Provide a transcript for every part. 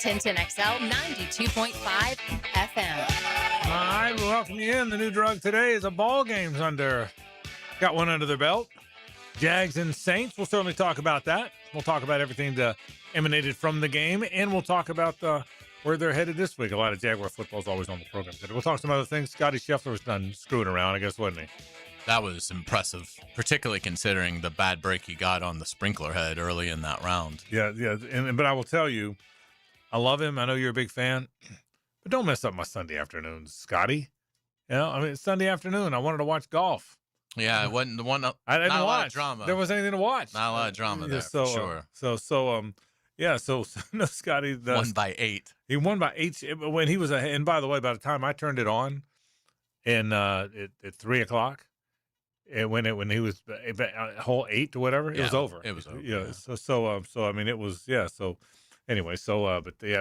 Tintin XL 92.5 FM. All right, we welcome you in. The new drug today is a ball games got one under their belt. Jags and Saints. We'll certainly talk about that. We'll talk about everything that emanated from the game, and we'll talk about where they're headed this week. A lot of Jaguar football is always on the program today. We'll talk some other things. Scotty Scheffler was done screwing around, I guess, wasn't he? That was impressive, particularly considering the bad break he got on the sprinkler head early in that round. Yeah. But I will tell you, I love him. I know you're a big fan, but don't mess up my Sunday afternoons, Scotty. You know, I mean, it's Sunday afternoon. I wanted to watch golf. Yeah, it wasn't the one. I didn't not watch. A lot of drama. There wasn't anything to watch. Not a lot of drama there, for sure. So no, Scotty. Won by 8. He won by 8 when he was ahead. And by the way, by the time I turned it on, at 3:00, and when he was hole 8 or whatever, it was over. It was over. Yeah. So I mean, it was So anyway,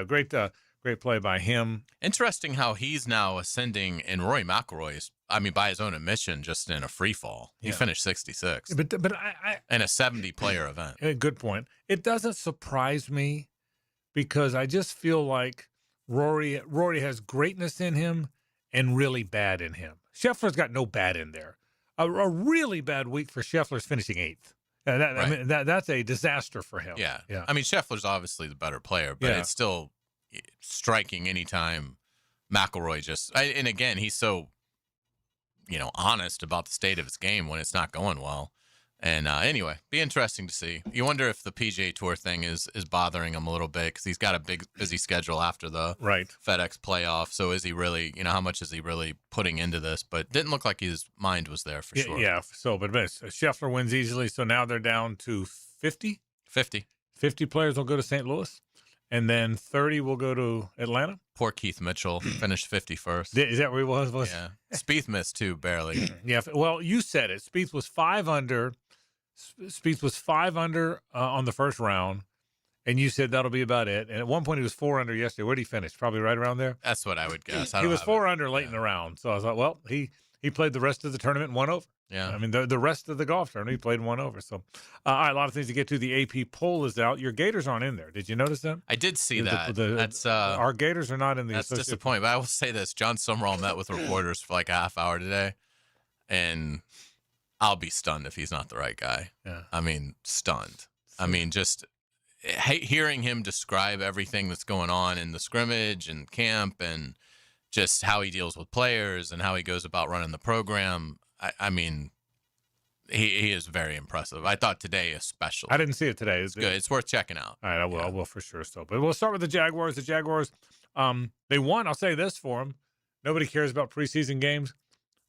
great play by him. Interesting how he's now ascending, and Rory McIlroy's, by his own admission, just in a free fall. He finished 66. But I in a 70-player event. Good point. It doesn't surprise me because I just feel like Rory has greatness in him and really bad in him. Scheffler's got no bad in there. A really bad week for Scheffler's finishing 8th. Right. I mean, that's a disaster for him. Yeah. Yeah. I mean, Scheffler's obviously the better player, but it's still striking anytime McIlroy and again, he's so, honest about the state of his game when it's not going well. And anyway, be interesting to see. You wonder if the PGA Tour thing is bothering him a little bit because he's got a big, busy schedule after the FedEx playoff. So is he really, how much is he really putting into this? But didn't look like his mind was there for sure. Yeah. So, but Scheffler wins easily. So now they're down to 50? 50. 50 players will go to St. Louis, and then 30 will go to Atlanta. Poor Keith Mitchell finished 51st. Is that where he was? Yeah. Spieth missed too, barely. Yeah. Well, you said it. Spieth was 5 under. Spieth was 5 under on the first round, and you said that'll be about it. And at one point, he was 4 under yesterday. Where did he finish? Probably right around there. That's what I would guess. He was 4 under late in the round, so I thought, well, he played the rest of the tournament and won over. Yeah, I mean the rest of the golf tournament, he played and won over. So, all right, a lot of things to get to. The AP poll is out. Your Gators aren't in there. Did you notice that? I did see that. That's our Gators are not in the. That's disappointing. But I will say this: John Summerall met with reporters for like a half hour today, and I'll be stunned if he's not the right guy. Yeah. I mean, stunned. I mean, just hearing him describe everything that's going on in the scrimmage and camp and just how he deals with players and how he goes about running the program. I mean, he is very impressive. I thought today especially. I didn't see it today. It's good. It's worth checking out. All right, I will. I will for sure. So, but we'll start with the Jaguars. The Jaguars, they won. I'll say this for them. Nobody cares about preseason games,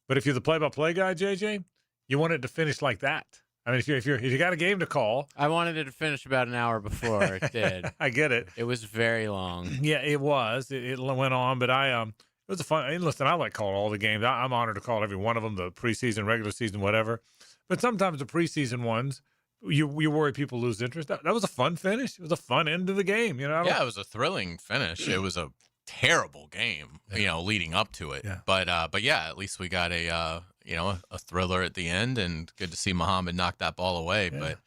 but if you're the play-by-play guy, JJ, you want it to finish like that. I mean, if you got a game to call, I wanted it to finish about an hour before it did. I get it. It was very long. Yeah, it was. It went on, but it was a fun. And listen, I like calling all the games. I'm honored to call every one of them, the preseason, regular season, whatever. But sometimes the preseason ones, you worry people lose interest. That was a fun finish. It was a fun end to the game. Yeah, it was a thrilling finish. It was a terrible game, leading up to it. Yeah. But yeah, at least we got a thriller at the end, and good to see Muhammad knock that ball away. Yeah. But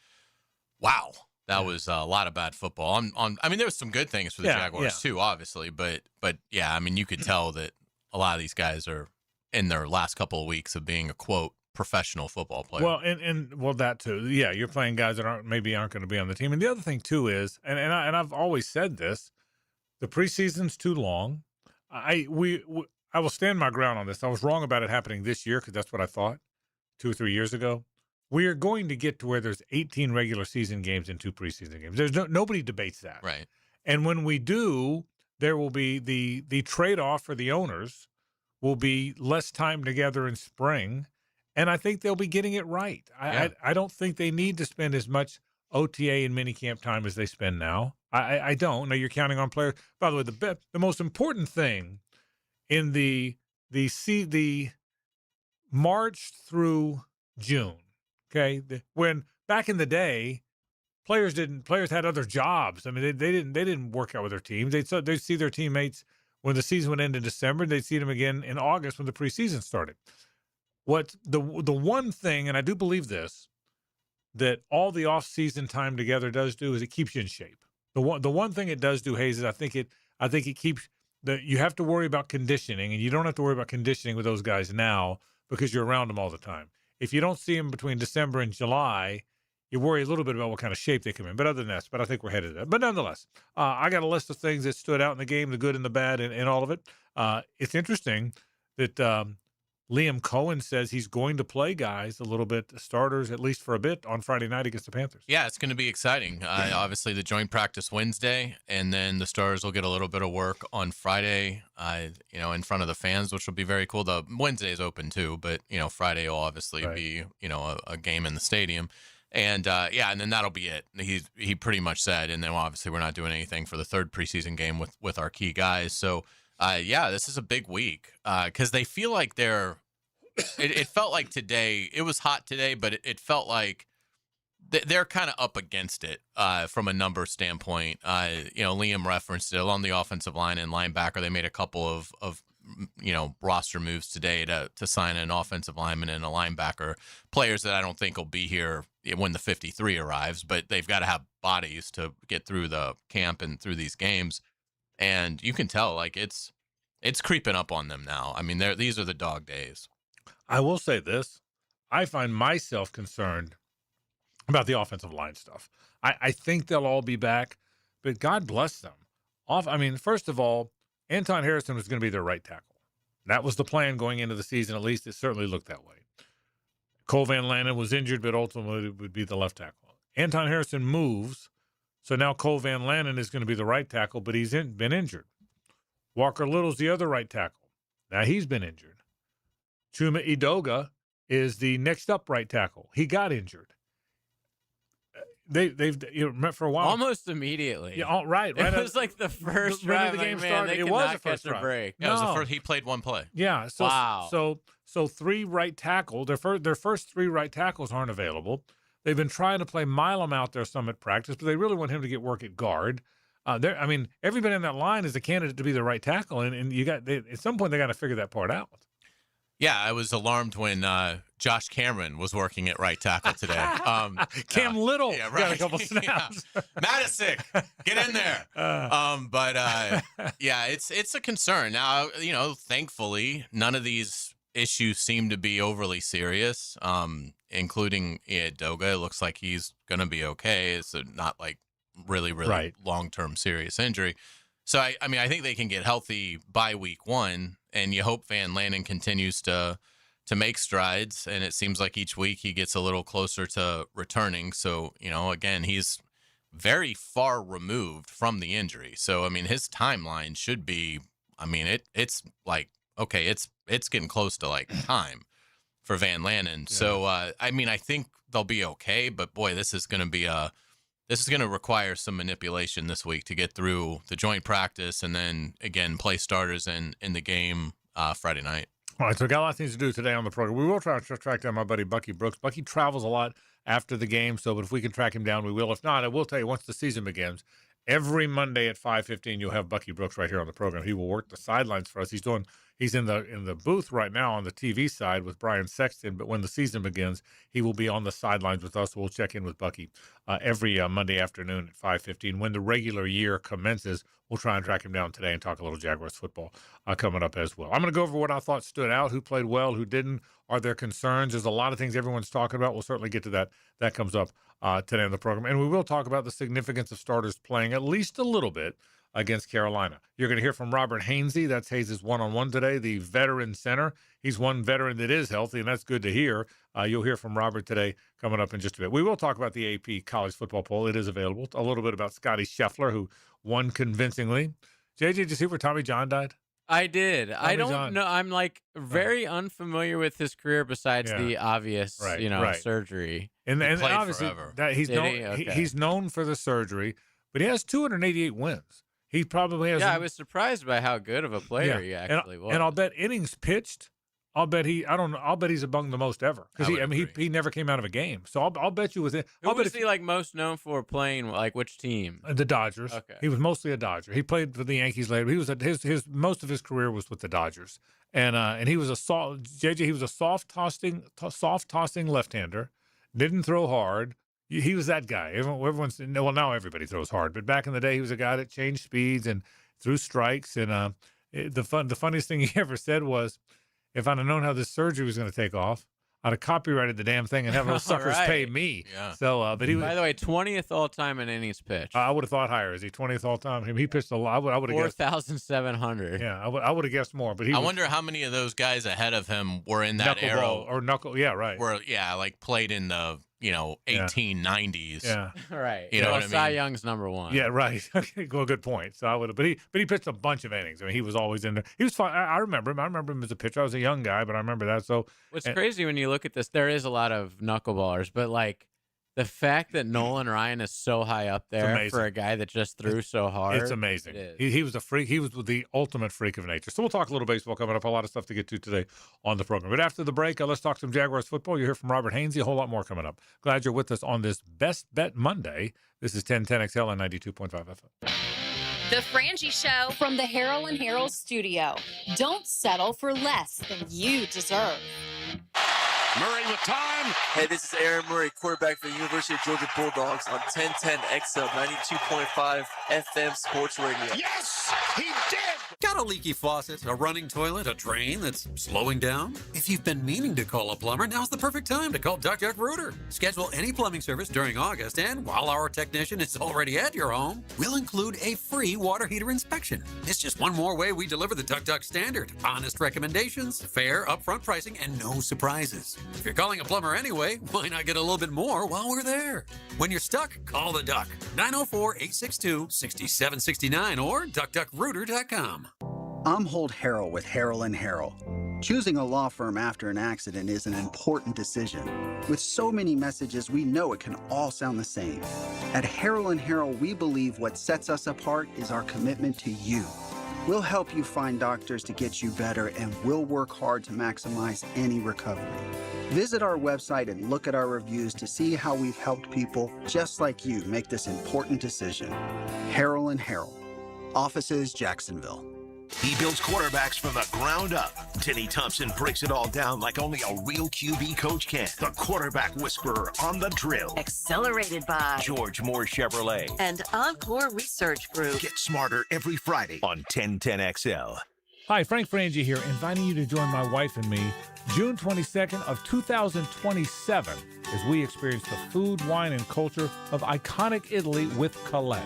wow, that was a lot of bad football. I mean, there was some good things for the Jaguars too, obviously. But yeah, I mean, you could tell that a lot of these guys are in their last couple of weeks of being a quote professional football player. Well, and that too. Yeah, you're playing guys that aren't going to be on the team. And the other thing too is, and I've always said this, the preseason's too long. I will stand my ground on this. I was wrong about it happening this year because that's what I thought 2 or 3 years ago. We are going to get to where there's 18 regular season games and 2 preseason games. There's nobody debates that. Right. And when we do, there will be the trade-off for the owners will be less time together in spring. And I think they'll be getting it right. I don't think they need to spend as much OTA and minicamp time as they spend now. I don't. Now you're counting on players. By the way, the most important thing in the March through June, okay, when back in the day, players had other jobs. I mean, they didn't work out with their teams. They'd see their teammates when the season would end in December. They'd see them again in August when the preseason started. What the one thing, and I do believe this, that all the off-season time together does do is it keeps you in shape. The one thing it does do, Hayes, is I I think it keeps you have to worry about conditioning, and you don't have to worry about conditioning with those guys now because you're around them all the time. If you don't see them between December and July, you worry a little bit about what kind of shape they come in. But other than that, I think we're headed there. But nonetheless, I got a list of things that stood out in the game, the good and the bad, and all of it. It's interesting that Liam Cohen says he's going to play guys a little bit, starters at least for a bit on Friday night against the Panthers. Yeah, it's going to be exciting. Obviously, the joint practice Wednesday, and then the Stars will get a little bit of work on Friday, in front of the fans, which will be very cool. The Wednesday is open too, but, Friday will obviously be, a game in the stadium. And, and then that'll be it. He pretty much said, and then obviously we're not doing anything for the third preseason game with our key guys. So, this is a big week because they feel like it felt like today, it was hot today, but it felt like they're kind of up against it from a number standpoint. Liam referenced it along the offensive line and linebacker. They made a couple of roster moves today to sign an offensive lineman and a linebacker, players that I don't think will be here when the 53 arrives, but they've got to have bodies to get through the camp and through these games. And you can tell, like, it's creeping up on them now. I mean, these are the dog days. I will say this. I find myself concerned about the offensive line stuff. I think they'll all be back, but God bless them. First of all, Anton Harrison was going to be their right tackle. That was the plan going into the season. At least it certainly looked that way. Cole Van Lanen was injured, but ultimately would be the left tackle. Anton Harrison moves, so now Cole Van Lanen is going to be the right tackle, but he's been injured. Walker Little's the other right tackle. Now he's been injured. Chuma Edoga is the next up right tackle. He got injured. They've met for a while. Almost immediately. Yeah, right. It was like the first drive. The game man, started. It was the first drive. Break. Yeah, it was the first. He played one play. Yeah. So, wow. So three right tackle. Their first three right tackles aren't available. They've been trying to play Milam out there some at practice, but they really want him to get work at guard. Everybody in that line is a candidate to be the right tackle, and at some point they got to figure that part out. Yeah, I was alarmed when Josh Cameron was working at right tackle today. Cam Little got a right. couple snaps. Yeah. Matisic, get in there. It's a concern. Now, thankfully, none of these issues seem to be overly serious, including Doga. It looks like he's going to be okay. It's not like really right. long-term serious injury. So, I think they can get healthy by week one, and you hope Van Lanen continues to make strides, and it seems like each week he gets a little closer to returning. So, again, he's very far removed from the injury. So, his timeline should be, it's like, okay, it's getting close to, like, time for Van Lanen. Yeah. So, I think they'll be okay, but, boy, this is going to require some manipulation this week to get through the joint practice and then, again, play starters in the game Friday night. All right, so we got a lot of things to do today on the program. We will try to track down my buddy Bucky Brooks. Bucky travels a lot after the game, but if we can track him down, we will. If not, I will tell you, once the season begins, every Monday at 5:15, you'll have Bucky Brooks right here on the program. He will work the sidelines for us. He's in the booth right now on the TV side with Brian Sexton, but when the season begins, he will be on the sidelines with us. We'll check in with Bucky every Monday afternoon at 5:15. When the regular year commences, we'll try and track him down today and talk a little Jaguars football coming up as well. I'm going to go over what I thought stood out, who played well, who didn't. Are there concerns? There's a lot of things everyone's talking about. We'll certainly get to that. That comes up today on the program. And we will talk about the significance of starters playing at least a little bit against Carolina. You're going to hear from Robert Hainsey. That's Hayes' one-on-one today, the veteran center. He's one veteran that is healthy, and that's good to hear. You'll hear from Robert today coming up in just a bit. We will talk about the AP college football poll. It is available. A little bit about Scotty Scheffler, who won convincingly. JJ, did you see where Tommy John died? I did. I don't John. know. I'm very unfamiliar with his career besides the obvious, surgery. And obviously forever. That he's known for the surgery, but he has 288 wins. He probably has. Yeah, I was surprised by how good of a player he actually was. And I'll bet innings pitched. I'll bet he's among the most ever because he never came out of a game. So I'll bet you within. Who was he most known for playing? Like which team? The Dodgers. Okay. He was mostly a Dodger. He played for the Yankees later. He was his most of his career was with the Dodgers, and he was He was a soft tossing left-hander. Didn't throw hard. He was that guy. Everyone's now everybody throws hard, but back in the day, he was a guy that changed speeds and threw strikes. And the funniest thing he ever said was, if I'd have known how this surgery was going to take off, I'd have copyrighted the damn thing and have those suckers pay me. Yeah. So, but he was, by the way, 20th all time in innings pitched. I would have thought higher. Is he 20th all time? He pitched a lot. I would have guessed 4,700. Yeah, I would have guessed more. But I wonder how many of those guys ahead of him were in that era or knuckle. Yeah, right. Were like played in the 1890s. Yeah, right. You know what I mean? Cy Young's number one. Yeah, right. Well, good point. So I would have, but he pitched a bunch of innings. I mean, he was always in there. He was fine. I remember him. I remember him as a pitcher. I was a young guy, but I remember that. So what's crazy when you look at this, there is a lot of knuckleballers, but like the fact that Nolan Ryan is so high up there for a guy that just threw so hard. It's amazing. He was a freak. He was the ultimate freak of nature. So we'll talk a little baseball coming up. A lot of stuff to get to today on the program. But after the break, let's talk some Jaguars football. You'll hear from Robert Hainsey. A whole lot more coming up. Glad you're with us on this Best Bet Monday. This is 1010XL and 92.5 FM. The Frangie Show from the Harold and Harold studio. Don't settle for less than you deserve. Murray with time. Hey, this is Aaron Murray, quarterback for the University of Georgia Bulldogs on 1010XL 92.5 FM Sports Radio. Yes, he did. Got a leaky faucet, a running toilet, a drain that's slowing down? If you've been meaning to call a plumber, now's the perfect time to call Duck Duck Rooter. Schedule any plumbing service during August, and while our technician is already at your home, we'll include a free water heater inspection. It's just one more way we deliver the Duck Duck standard. Honest recommendations, fair upfront pricing, and no surprises. If you're calling a plumber anyway, why not get a little bit more while we're there? When you're stuck, call the Duck. 904-862-6769 or duckduckrooter.com. I'm Holt Harrell with Harrell & Harrell. Choosing a law firm after an accident is an important decision. With so many messages, we know it can all sound the same. At Harrell & Harrell, we believe what sets us apart is our commitment to you. We'll help you find doctors to get you better, and we'll work hard to maximize any recovery. Visit our website and look at our reviews to see how we've helped people just like you make this important decision. Harrell & Harrell. Offices, Jacksonville. He builds quarterbacks from the ground up. Denny Thompson breaks it all down like only a real QB coach can. The quarterback whisperer on the drill. Accelerated by George Moore Chevrolet and Encore Research Group. Get smarter every Friday on 1010XL. Hi, Frank Frangie here, inviting you to join my wife and me June 22nd of 2027 as we experience the food, wine, and culture of iconic Italy with Colette.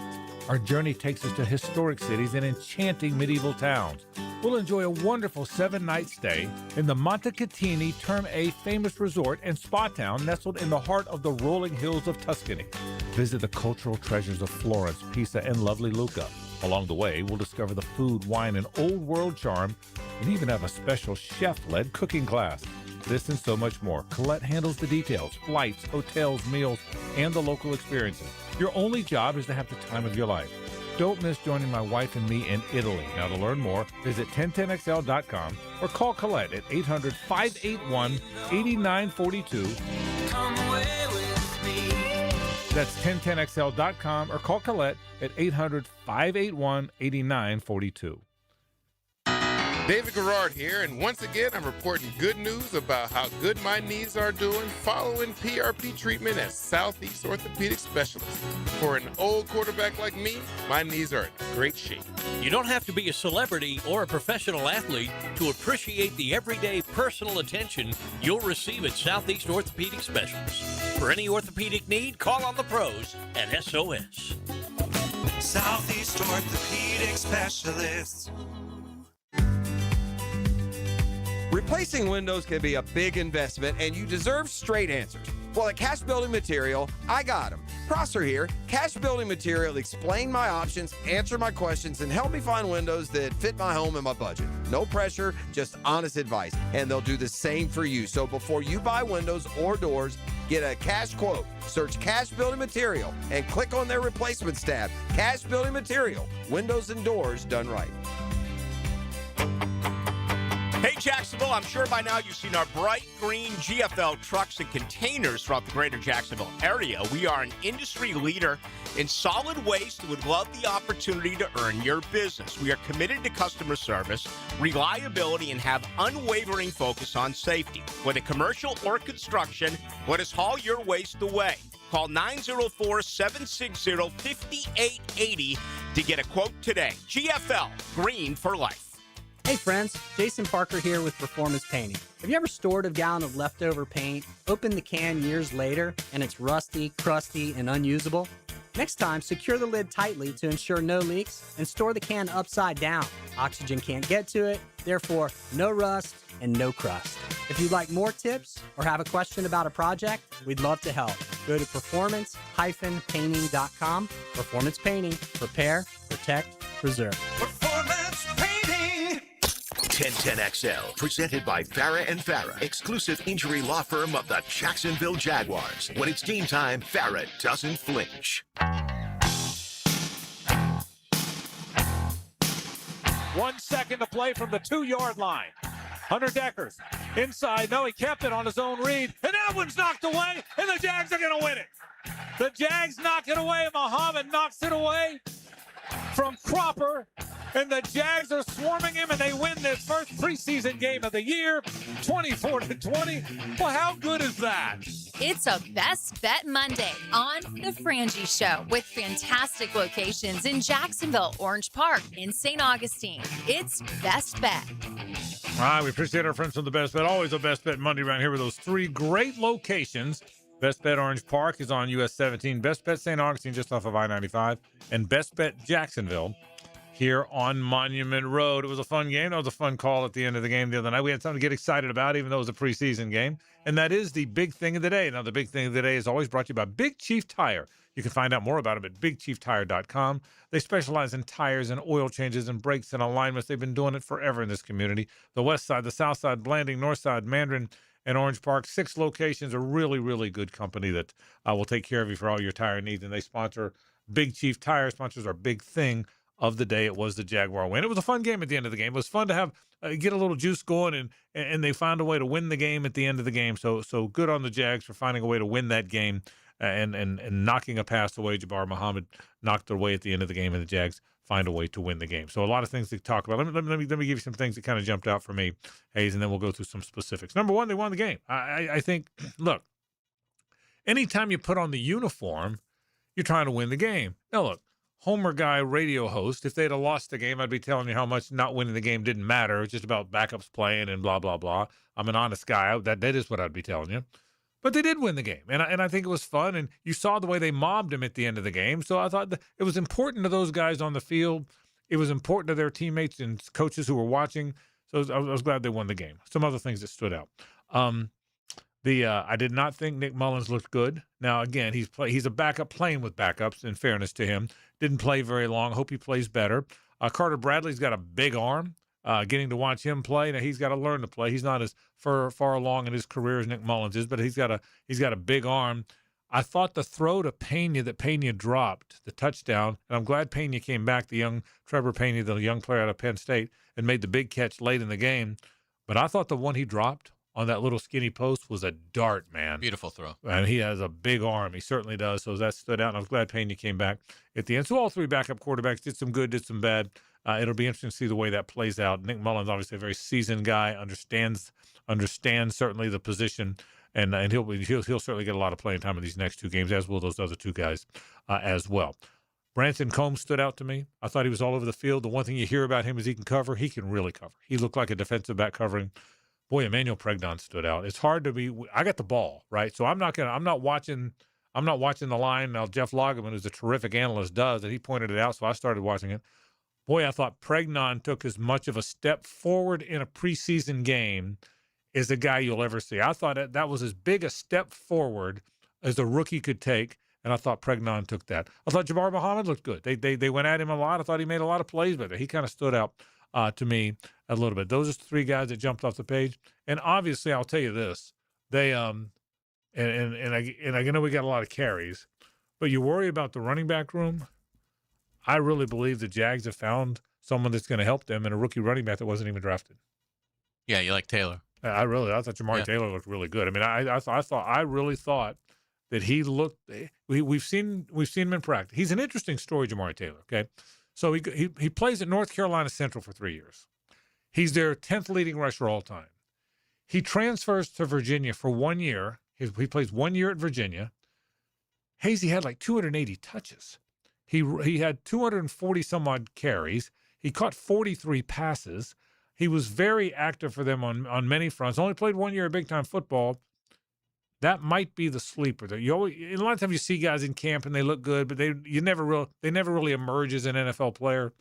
Our journey takes us to historic cities and enchanting medieval towns. We'll enjoy a wonderful 7-night stay in the Montecatini Term A famous resort and spa town nestled in the heart of the rolling hills of Tuscany. Visit the cultural treasures of Florence, Pisa, and lovely Lucca. Along the way, we'll discover the food, wine, and old world charm, and even have a special chef-led cooking class. This and so much more. Colette handles the details, flights, hotels, meals, and the local experiences. Your only job is to have the time of your life. Don't miss joining my wife and me in Italy. Now, to learn more, visit 1010XL.com or call Colette at 800-581-8942. Come away with me. That's 1010XL.com or call Colette at 800-581-8942. David Garrard here, and once again, I'm reporting good news about how good my knees are doing following PRP treatment at Southeast Orthopedic Specialists. For an old quarterback like me, my knees are in great shape. You don't have to be a celebrity or a professional athlete to appreciate the everyday personal attention you'll receive at Southeast Orthopedic Specialists. For any orthopedic need, call on the pros at SOS. Southeast Orthopedic Specialists. Replacing windows can be a big investment, and you deserve straight answers. Well, at Cash Building Material, I got them. Prosser here. Cash Building Material explain my options, answer my questions, and help me find windows that fit my home and my budget. No pressure, just honest advice, and they'll do the same for you. So before you buy windows or doors, get a cash quote. Search Cash Building Material and click on their replacements tab. Cash Building Material, windows and doors done right. Hey, Jacksonville, I'm sure by now you've seen our bright green GFL trucks and containers throughout the greater Jacksonville area. We are an industry leader in solid waste and would love the opportunity to earn your business. We are committed to customer service, reliability, and have unwavering focus on safety. Whether commercial or construction, let us haul your waste away. Call 904-760-5880 to get a quote today. GFL, green for life. Hey friends, Jason Parker here with Performance Painting. Have you ever stored a gallon of leftover paint, opened the can years later, and it's rusty, crusty, and unusable? Next time, secure the lid tightly to ensure no leaks and store the can upside down. Oxygen can't get to it, therefore no rust and no crust. If you'd like more tips or have a question about a project, we'd love to help. Go to performance-painting.com. Performance Painting. Prepare, protect, preserve. Performance Painting. 1010XL, presented by Farah and Farah, exclusive injury law firm of the Jacksonville Jaguars. When it's game time, Farah doesn't flinch. 1 second to play from the 2-yard line. Hunter Deckers inside. No, he kept it on his own read. And that one's knocked away, and the Jags are going to win it. The Jags knock it away. Muhammad knocks it away from Cropper. And the Jags are swarming him, and they win this first preseason game of the year, 24-20. Well, how good is that? It's a Best Bet Monday on The Frangie Show with fantastic locations in Jacksonville, Orange Park, and St. Augustine. It's Best Bet. All right, we appreciate our friends from the Best Bet. Always a Best Bet Monday around here with those 3 great locations. Best Bet Orange Park is on US 17. Best Bet St. Augustine just off of I-95. And Best Bet Jacksonville here on Monument Road. It was a fun game. That was a fun call at the end of the game the other night. We had something to get excited about, even though it was a preseason game. And that is the big thing of the day. Now, the big thing of the day is always brought to you by Big Chief Tire. You can find out more about them at BigChiefTire.com. They specialize in tires and oil changes and brakes and alignments. They've been doing it forever in this community. The west side, the south side, Blanding, north side, Mandarin, and Orange Park. 6 locations, a really, really good company that will take care of you for all your tire needs. And they sponsor Big Chief Tire, sponsors our big thing of the day. It was the Jaguar win. It was a fun game at the end of the game. It was fun to have get a little juice going, and they found a way to win the game at the end of the game. So good on the Jags for finding a way to win that game and knocking a pass away. Jabbar Muhammad knocked it away at the end of the game, and the Jags find a way to win the game. So a lot of things to talk about. Let me give you some things that kind of jumped out for me, Hayes, and then we'll go through some specifics. Number one, they won the game. I think, look, anytime you put on the uniform, you're trying to win the game. Now, look, Homer Guy radio host, if they'd have lost the game, I'd be telling you how much not winning the game didn't matter. It's just about backups playing and blah, blah, blah. I'm an honest guy. That is what I'd be telling you. But they did win the game, and I think it was fun, and you saw the way they mobbed him at the end of the game. So I thought that it was important to those guys on the field. It was important to their teammates and coaches who were watching. So I was glad they won the game. Some other things that stood out. I did not think Nick Mullins looked good. Now, again, he's a backup playing with backups, in fairness to him. Didn't play very long. Hope he plays better. Carter Bradley's got a big arm. Getting to watch him play, now he's got to learn to play. He's not as far along in his career as Nick Mullins is, but he's got a big arm. I thought the throw to Pena that Pena dropped, the touchdown, and I'm glad Pena came back, the young Trevor Pena, the young player out of Penn State, and made the big catch late in the game. But I thought the one he dropped on that little skinny post was a dart, man. Beautiful throw. And he has a big arm. He certainly does. So that stood out, and I was glad Pena came back at the end. So all 3 backup quarterbacks did some good, did some bad. It'll be interesting to see the way that plays out. Nick Mullins, obviously a very seasoned guy, understands certainly the position, and he'll certainly get a lot of playing time in these next 2 games, as will those other 2 guys as well. Branson Combs stood out to me. I thought he was all over the field. The one thing you hear about him is he can cover. He can really cover. He looked like a defensive back covering. Boy, Emmanuel Pregnon stood out. It's hard to be. I got the ball, right? So I'm not watching the line. Now Jeff Lageman, who's a terrific analyst, does, and he pointed it out. So I started watching it. Boy, I thought Pregnon took as much of a step forward in a preseason game as a guy you'll ever see. I thought that was as big a step forward as a rookie could take, and I thought Pregnon took that. I thought Jabbar Muhammad looked good. They went at him a lot. I thought he made a lot of plays with it. He kind of stood out to me a little bit. Those are 3 guys that jumped off the page. And obviously, I'll tell you this: they and I know we got a lot of carries, but you worry about the running back room. I really believe the Jags have found someone that's going to help them in a rookie running back that wasn't even drafted. Yeah, you like Taylor. I thought Jamari Taylor looked really good. I mean, I really thought that he looked. We've seen him in practice. He's an interesting story, Jamari Taylor. Okay, so he plays at North Carolina Central for 3 years. He's their 10th leading rusher all time. He transfers to Virginia for 1 year. He plays 1 year at Virginia. Hazy had like 280 touches. He had 240 some odd carries. He caught 43 passes. He was very active for them on many fronts. Only played 1 year of big time football. That might be the sleeper. A lot of times you see guys in camp and they look good, but they never really emerge as an NFL player.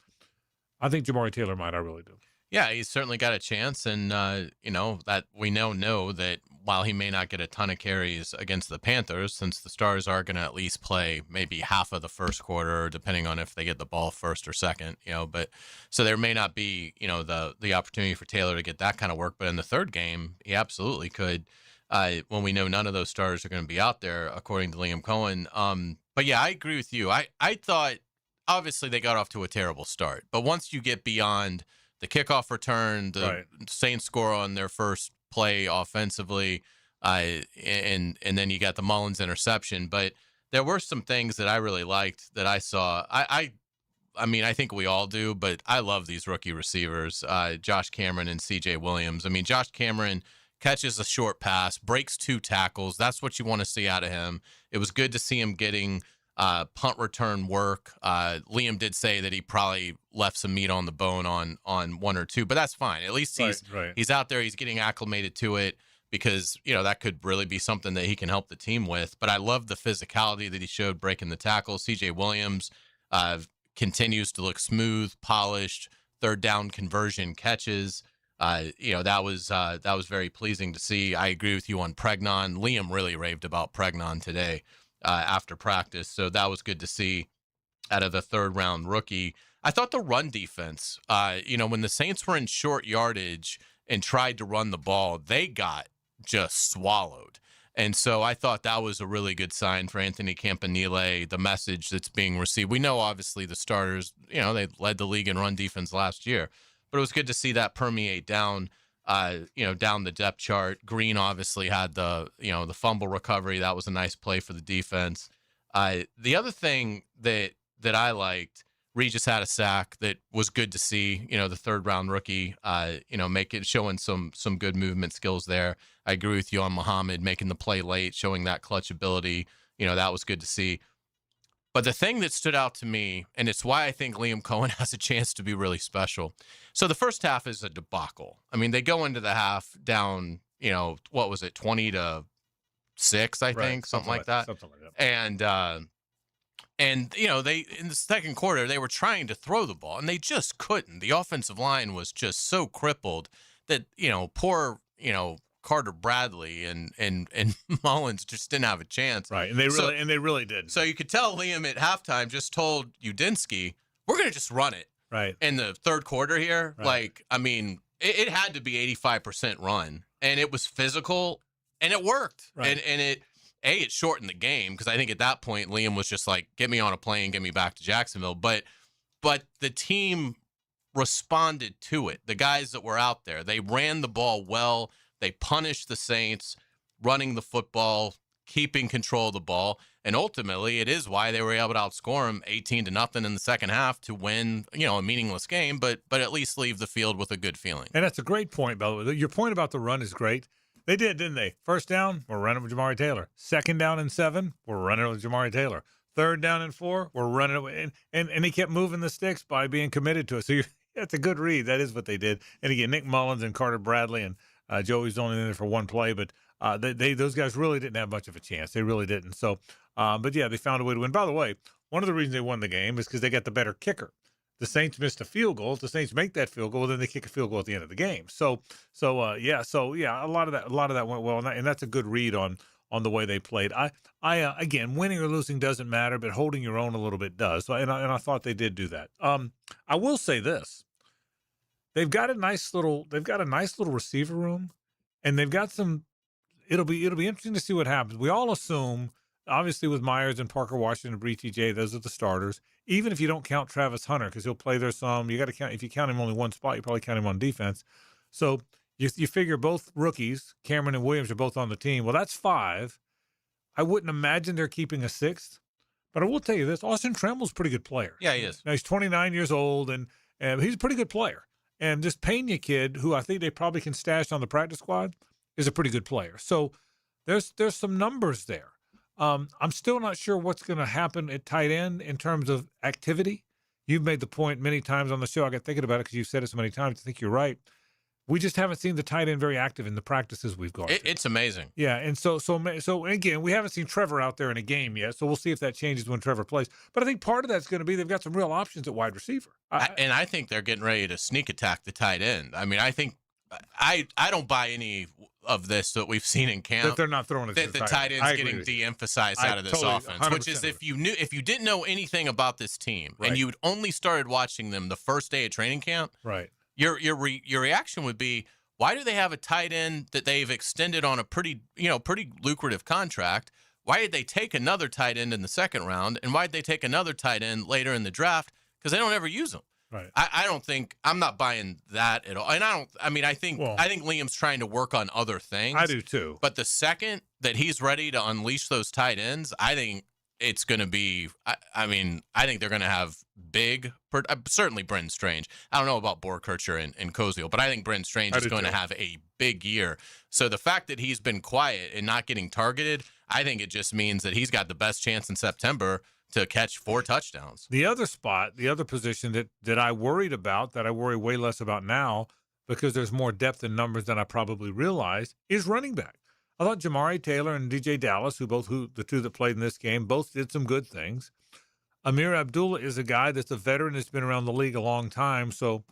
I think Jamari Taylor might. I really do. Yeah, he's certainly got a chance, and that we know that while he may not get a ton of carries against the Panthers, since the Stars are going to at least play maybe half of the first quarter, depending on if they get the ball first or second, but so there may not be the opportunity for Taylor to get that kind of work, but in the third game, he absolutely could. When we know none of those starters are going to be out there, according to Liam Cohen. But yeah, I agree with you. I thought obviously they got off to a terrible start, but once you get beyond the kickoff return, the Saints score on their first play offensively, and then you got the Mullins interception. But there were some things that I really liked that I saw. I mean, I think we all do, but I love these rookie receivers, Josh Cameron and C.J. Williams. I mean, Josh Cameron catches a short pass, breaks 2 tackles. That's what you want to see out of him. It was good to see him getting punt return work. Liam did say that he probably left some meat on the bone on 1 or 2, but that's fine. At least he's out there. He's getting acclimated to it because, that could really be something that he can help the team with. But I love the physicality that he showed breaking the tackle. C.J. Williams continues to look smooth, polished, third down conversion catches. That was very pleasing to see. I agree with you on Pregnon. Liam really raved about Pregnon today after practice, so that was good to see out of the third-round rookie. I thought the run defense, when the Saints were in short yardage and tried to run the ball, they got just swallowed. And so I thought that was a really good sign for Anthony Campanile, the message that's being received. We know, obviously, the starters, they led the league in run defense last year. But it was good to see that permeate down, down the depth chart. Green obviously had the fumble recovery. That was a nice play for the defense. The other thing that I liked, Regis had a sack that was good to see. The third round rookie, showing some good movement skills there. I agree with you on Muhammad making the play late, showing that clutch ability. That was good to see. But the thing that stood out to me, and it's why I think Liam Cohen has a chance to be really special. So the first half is a debacle. I mean, they go into the half down, what was it, 20-6, I think, something like that. Something like that. And they in the second quarter they were trying to throw the ball and they just couldn't. The offensive line was just so crippled that poor Carter Bradley and Mullins just didn't have a chance. Right. And they really did. So you could tell Liam at halftime just told Udinsky, we're going to just run it. Right. In the third quarter here. Right. Like, I mean, it had to be 85% run and it was physical and it worked. Right. And it shortened the game because I think at that point Liam was just like, get me on a plane, get me back to Jacksonville. But the team responded to it. The guys that were out there, they ran the ball well. They punished the Saints, running the football, keeping control of the ball, and ultimately it is why they were able to outscore them 18-0 in the second half to win, a meaningless game, but at least leave the field with a good feeling. And that's a great point, by the way. Your point about the run is great. They did, didn't they? First down, we're running with Jamari Taylor. Second down and 7, we're running with Jamari Taylor. Third down and 4, we're running away. And they kept moving the sticks by being committed to it. So that's a good read. That is what they did. And again, Nick Mullins and Carter Bradley and Joey's only in there for one play, but those guys really didn't have much of a chance. They really didn't. So, but yeah, they found a way to win. By the way, one of the reasons they won the game is because they got the better kicker. The Saints missed a field goal. If the Saints make that field goal, then they kick a field goal at the end of the game. So a lot of that went well, and that's a good read on the way they played. Again, winning or losing doesn't matter, but holding your own a little bit does. So, and I thought they did do that. I will say this. They've got a nice little receiver room, and they've got some. It'll be interesting to see what happens. We all assume, obviously, with Myers and Parker Washington and Bree TJ, those are the starters. Even if you don't count Travis Hunter, because he'll play there some, you got to count. If you count him only one spot, you probably count him on defense. So you figure both rookies, Cameron and Williams, are both on the team. Well, that's 5. I wouldn't imagine they're keeping a 6th, but I will tell you this: Austin Tremble's a pretty good player. Yeah, he is. Now he's 29 years old, and he's a pretty good player. And this Pena kid, who I think they probably can stash on the practice squad, is a pretty good player. So there's some numbers there. I'm still not sure what's going to happen at tight end in terms of activity. You've made the point many times on the show. I got thinking about it because you've said it so many times. I think you're right. We just haven't seen the tight end very active in the practices we've gone to. It's amazing. Yeah, and so again, we haven't seen Trevor out there in a game yet, so we'll see if that changes when Trevor plays. But I think part of that's going to be they've got some real options at wide receiver. And I think they're getting ready to sneak attack the tight end. I mean, I think I don't buy any of this that we've seen in camp. That they're not throwing it to the tight end's getting de-emphasized out of this offense, which is if you didn't know anything about this team and you'd only started watching them the first day of training camp, right? Your reaction would be, why do they have a tight end that they've extended on a pretty lucrative contract? Why did they take another tight end in the second round, and why did they take another tight end later in the draft? Because they don't ever use them. Right. I'm not buying that at all. And I think Liam's trying to work on other things. I do too. But the second that he's ready to unleash those tight ends, I think it's going to be, I think they're going to have big, certainly Brenton Strange. I don't know about Borkircher and Koziel, but I think Brenton Strange is going to have a big year. So the fact that he's been quiet and not getting targeted, I think it just means that he's got the best chance in September to catch 4 touchdowns. The other spot, the other position that I worried about, that I worry way less about now because there's more depth in numbers than I probably realized, is running back. I thought Jamari Taylor and DJ Dallas, who the two that played in this game, both did some good things. Amir Abdullah is a guy that's a veteran that's been around the league a long time. So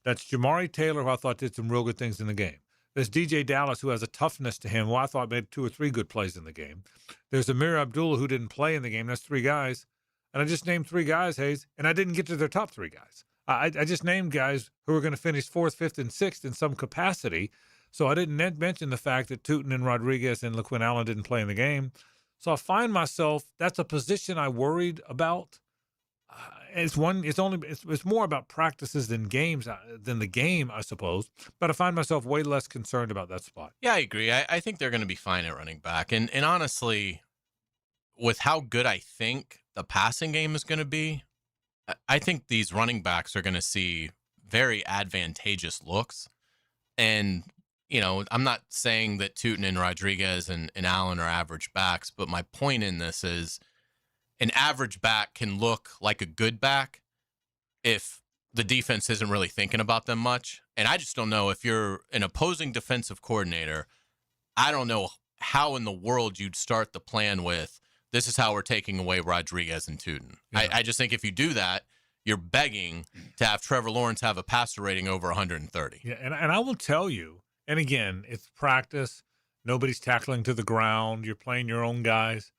that's Jamari Taylor, who I thought did some real good things in the game. There's DJ Dallas, who has a toughness to him, who I thought made 2 or 3 good plays in the game. There's Amir Abdullah, who didn't play in the game. That's 3 guys. And I just named 3 guys, Hayes, and I didn't get to their top 3 guys. I just named guys who are going to finish 4th, 5th, and 6th in some capacity. So I didn't mention the fact that Tootin and Rodriguez and LaQuinn Allen didn't play in the game. So I find myself, that's a position I worried about. It's more about practices than games, than the game, I suppose. But I find myself way less concerned about that spot. Yeah, I agree. I think they're going to be fine at running back. And honestly, with how good I think the passing game is going to be, I think these running backs are going to see very advantageous looks. And, I'm not saying that Tootin and Rodriguez and Allen are average backs, but my point in this is an average back can look like a good back if the defense isn't really thinking about them much. And I just don't know, if you're an opposing defensive coordinator, I don't know how in the world you'd start the plan with, this is how we're taking away Rodriguez and Tootin. Yeah. I just think if you do that, you're begging to have Trevor Lawrence have a passer rating over 130. Yeah, and I will tell you, and again, it's practice. Nobody's tackling to the ground. You're playing your own guys.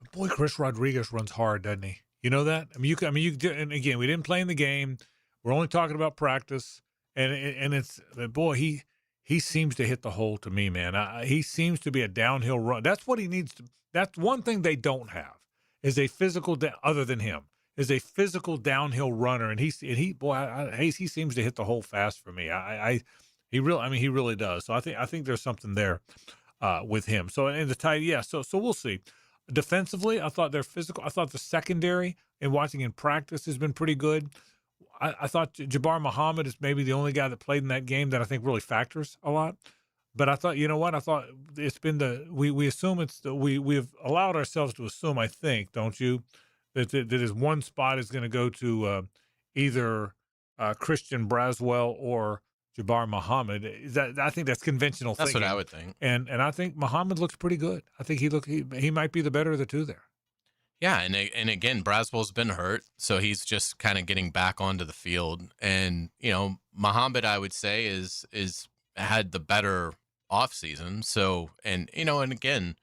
But boy, Chris Rodriguez runs hard, doesn't he? You know that? And again, we didn't play in the game. We're only talking about practice, and it's, boy, he seems to hit the hole to me, man. He seems to be a downhill run. That's what he needs to. That's one thing they don't have, is a physical, other than him, is a physical downhill runner. And he seems to hit the hole fast for me. He really does. So I think there's something there with him. So in the tight, yeah. So we'll see. Defensively, I thought they're physical. I thought the secondary and watching in practice has been pretty good. I thought Jabbar Muhammad is maybe the only guy that played in that game that I think really factors a lot. But I thought, you know what? I thought it's been we assume we've allowed ourselves to assume, I think, don't you, that his one spot is going to go to either Christian Braswell or Jabbar Muhammad. I think that's conventional thinking. That's what I would think. And I think Muhammad looks pretty good. I think he might be the better of the two there. Yeah, and again, Braswell's been hurt, so he's just kind of getting back onto the field. And Muhammad, I would say, is had the better offseason. So and again,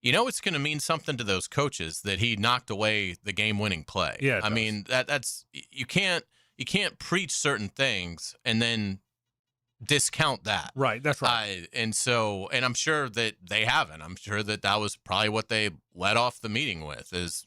it's going to mean something to those coaches that he knocked away the game-winning play. Yeah, I mean that's you can't preach certain things and then discount that. Right, that's right. And I'm sure that they haven't. I'm sure that was probably what they led off the meeting with is,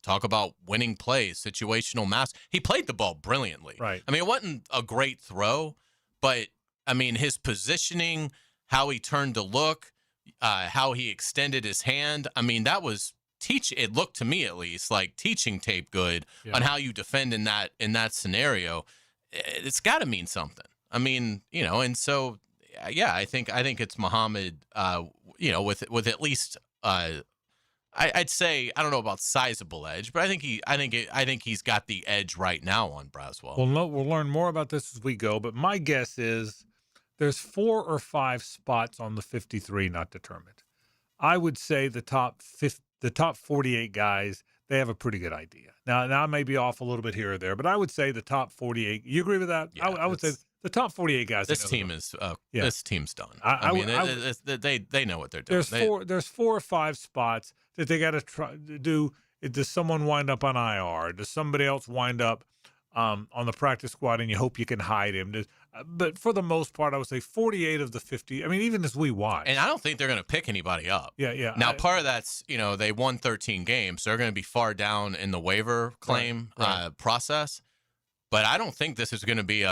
talk about winning plays, situational mass. He played the ball brilliantly. Right. I mean, it wasn't a great throw, but I mean, his positioning, how he turned to look, how he extended his hand. I mean, that was it looked to me at least like teaching tape good on how you defend in that scenario. It's got to mean something. I mean, and so, yeah, I think it's Muhammad, with at least I'd say I don't know about sizable edge, but I think he's got the edge right now on Braswell. We'll learn more about this as we go, but my guess is there's 4 or 5 spots on the 53 not determined. I would say the top 48 guys, they have a pretty good idea. Now I may be off a little bit here or there, but I would say the top 48. You agree with that? Yeah, I would say the top 48 guys. This team's done. They know what they're doing. There's 4 or 5 spots that they got to try to do. Does someone wind up on IR? Does somebody else wind up on the practice squad, and you hope you can hide him? But for the most part, I would say 48 of the 50. I mean, even as we watch. And I don't think they're going to pick anybody up. Yeah. Now, part of that's, they won 13 games. So they're going to be far down in the waiver claim process. But I don't think this is going to be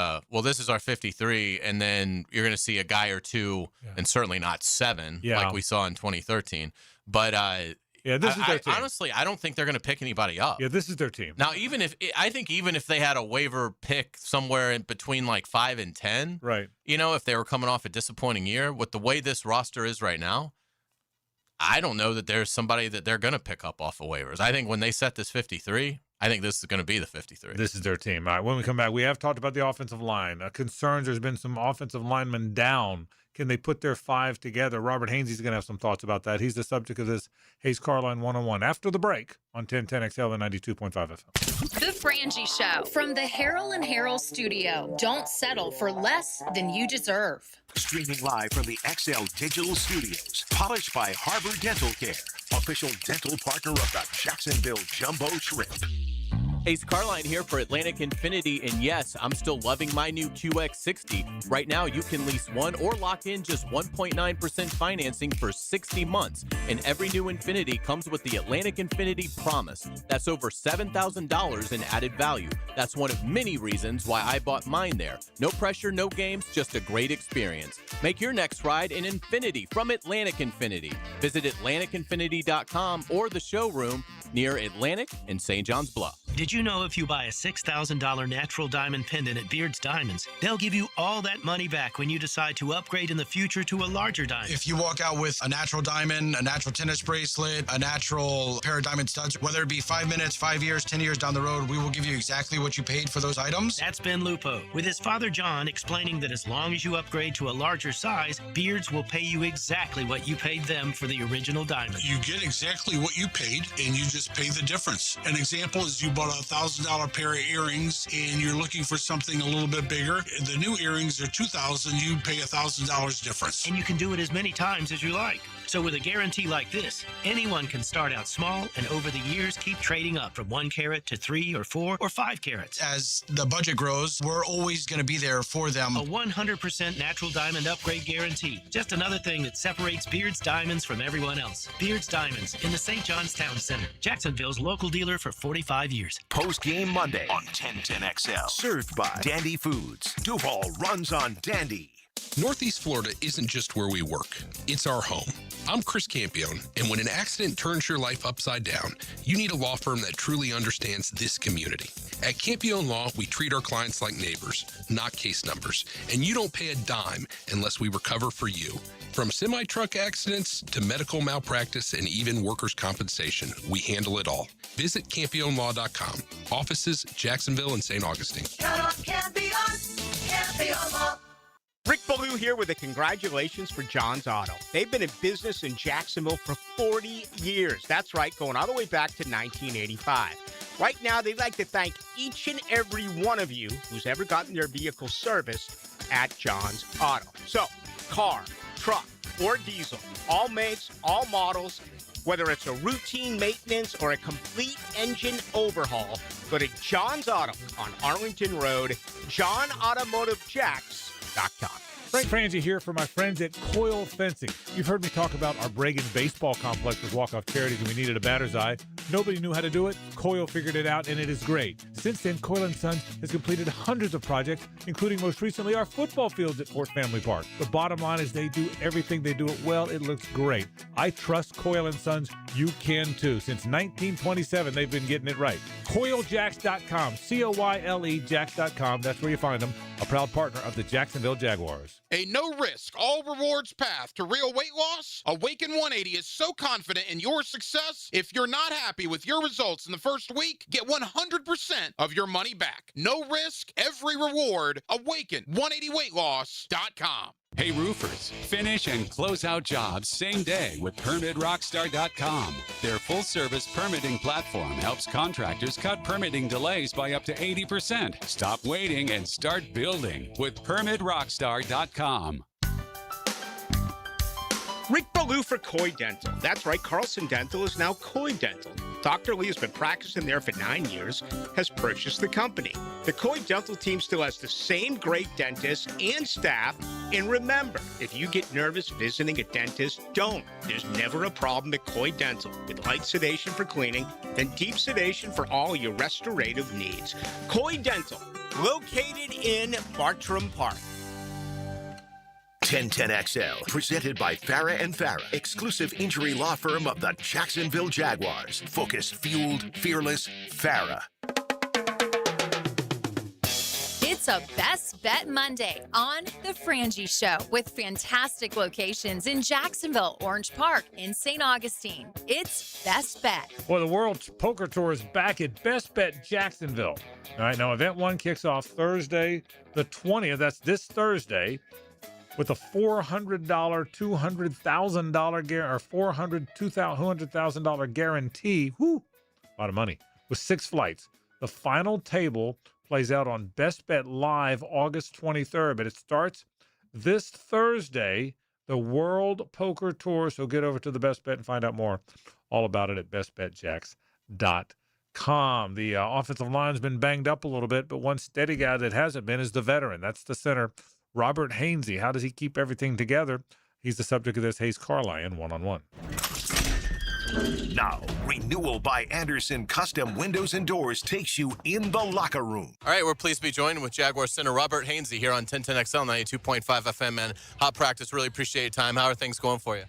this is our 53, and then you're going to see a guy or two, and certainly not 7 like we saw in 2013. But this is their team. Honestly, I don't think they're going to pick anybody up. Yeah, this is their team. Now, even if they had a waiver pick somewhere in between like 5 and 10, right? If they were coming off a disappointing year, with the way this roster is right now, I don't know that there's somebody that they're going to pick up off of waivers. I think when they set this 53, I think this is going to be the 53. This is their team. All right, when we come back, we have talked about the offensive line. Concerns, there's been some offensive linemen down. Can they put their 5 together? Robert Hainsey's going to have some thoughts about that. He's the subject of this Hayes Carline 101 after the break on 1010XL and 92.5 FM. The Frangie Show from the Harrell and Harrell studio. Don't settle for less than you deserve. Streaming live from the XL Digital Studios. Polished by Harbor Dental Care. Official dental partner of the Jacksonville Jumbo Shrimp. Ace Carline here for Atlantic Infinity, and yes, I'm still loving my new QX60. Right now, you can lease one or lock in just 1.9% financing for 60 months, and every new Infinity comes with the Atlantic Infinity Promise. That's over $7,000 in added value. That's one of many reasons why I bought mine there. No pressure, no games, just a great experience. Make your next ride an Infinity from Atlantic Infinity. Visit AtlanticInfinity.com or the showroom near Atlantic and St. John's Bluff. Did you know if you buy a $6,000 natural diamond pendant at Beard's Diamonds, they'll give you all that money back when you decide to upgrade in the future to a larger diamond? If you walk out with a natural diamond, a natural tennis bracelet, a natural pair of diamond studs, whether it be 5 minutes, 5 years, 10 years down the road, we will give you exactly what you paid for those items. That's Ben Lupo, with his father John explaining that as long as you upgrade to a larger size, Beard's will pay you exactly what you paid them for the original diamond. You get exactly what you paid, and you just pay the difference. An example is you bought a $1,000 pair of earrings and you're looking for something a little bit bigger. The new earrings are $2,000. You pay $1,000 difference. And you can do it as many times as you like. So with a guarantee like this, anyone can start out small and over the years keep trading up from 1 carat to 3 or 4 or 5 carats. As the budget grows, we're always going to be there for them. A 100% natural diamond upgrade guarantee. Just another thing that separates Beard's Diamonds from everyone else. Beard's Diamonds in the St. John's Town Center. Jacksonville's local dealer for 45 years. Post-game Monday on 1010XL. Served by Dandy Foods. Duval runs on Dandy. Northeast Florida isn't just where we work, it's our home. I'm Chris Campione, and when an accident turns your life upside down, you need a law firm that truly understands this community. At Campione Law, we treat our clients like neighbors, not case numbers, and you don't pay a dime unless we recover for you. From semi-truck accidents to medical malpractice and even workers' compensation, we handle it all. Visit CampioneLaw.com. Offices, Jacksonville and St. Augustine. Count on Campione, Campione Law. Rick Ballou here with a congratulations for John's Auto. They've been in business in Jacksonville for 40 years. That's right, going all the way back to 1985. Right now, they'd like to thank each and every one of you who's ever gotten their vehicle serviced at John's Auto. So, car, truck, or diesel, all makes, all models, whether it's a routine maintenance or a complete engine overhaul, go to John's Auto on Arlington Road, JohnAutomotiveJacks.com. Frank Frangie here for my friends at Coil Fencing. You've heard me talk about our Bragan Baseball Complex with walk-off charities, and we needed a batter's eye. Nobody knew how to do it. Coyle figured it out, and it is great. Since then, Coyle & Sons has completed hundreds of projects, including most recently our football fields at Fort Family Park. The bottom line is they do everything. They do it well. It looks great. I trust Coyle & Sons. You can too. Since 1927, they've been getting it right. CoyleJacks.com. COYLE Jacks.com. That's where you find them. A proud partner of the Jacksonville Jaguars. A no-risk, all-rewards path to real weight loss? Awaken 180 is so confident in your success, if you're not happy with your results in the first week, get 100% of your money back. No risk, every reward. Awaken 180weightloss.com. Hey roofers, finish and close out jobs same day with PermitRockstar.com. Their full-service permitting platform helps contractors cut permitting delays by up to 80%. Stop waiting and start building with PermitRockstar.com. Rick Ballou for Coy Dental. That's right, Carlson Dental is now Coy Dental. Dr. Lee has been practicing there for 9 years, has purchased the company. The Coy Dental team still has the same great dentists and staff. And remember, if you get nervous visiting a dentist, don't. There's never a problem at Coy Dental. With light sedation for cleaning, then deep sedation for all your restorative needs. Coy Dental, located in Bartram Park. 1010XL, presented by Farah and Farah, exclusive injury law firm of the Jacksonville Jaguars. Focused, fueled, fearless, Farah. It's a Best Bet Monday on The Frangie Show with fantastic locations in Jacksonville, Orange Park, and St. Augustine. It's Best Bet. Well, the World Poker Tour is back at Best Bet Jacksonville. All right, now event one kicks off Thursday the 20th. That's this Thursday. With a $400, $200,000 or $200,000 guarantee. Whoo, a lot of money. With 6 flights. The final table plays out on Best Bet Live August 23rd, but it starts this Thursday, the World Poker Tour. So get over to the Best Bet and find out more all about it at bestbetjacks.com. The offensive line's been banged up a little bit, but one steady guy that hasn't been is the veteran. That's the center, Robert Hainsey. How does he keep everything together? He's the subject of this Hayes Carlyon one-on-one. Now, Renewal by Anderson Custom Windows and Doors takes you in the locker room. All right, we're pleased to be joined with Jaguars center Robert Hainsey here on 1010XL 92.5 FM, man. Hot practice. Really appreciate your time. How are things going for you?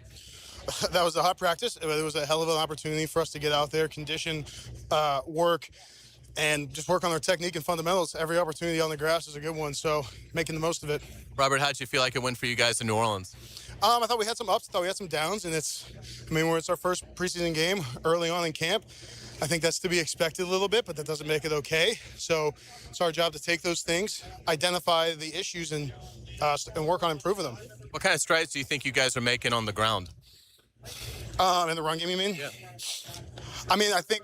That was a hot practice. It was a hell of an opportunity for us to get out there, condition, work, and just work on our technique and fundamentals. Every opportunity on the grass is a good one, so making the most of it. Robert, how'd you feel like it went for you guys in New Orleans? I thought we had some ups, I thought we had some downs, and it's our first preseason game early on in camp. I think that's to be expected a little bit, but that doesn't make it okay. So it's our job to take those things, identify the issues, and work on improving them. What kind of strides do you think you guys are making on the ground? In the run game, you mean? Yeah. I think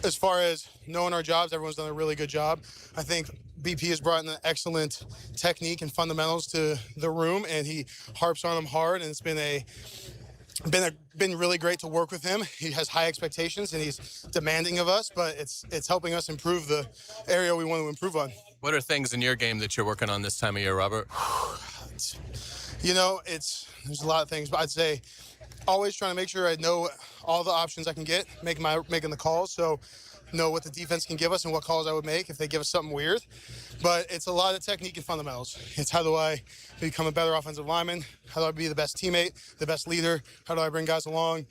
as far as knowing our jobs, everyone's done a really good job. I think BP has brought in an excellent technique and fundamentals to the room, and he harps on them hard, and it's been really great to work with him. He has high expectations, and he's demanding of us, but it's helping us improve the area we want to improve on. What are things in your game that you're working on this time of year, Robert? There's a lot of things, but I'd say always trying to make sure I know all the options I can get, making the calls, so know what the defense can give us and what calls I would make if they give us something weird. But it's a lot of technique and fundamentals. It's how do I become a better offensive lineman? How do I be the best teammate, the best leader? How do I bring guys along?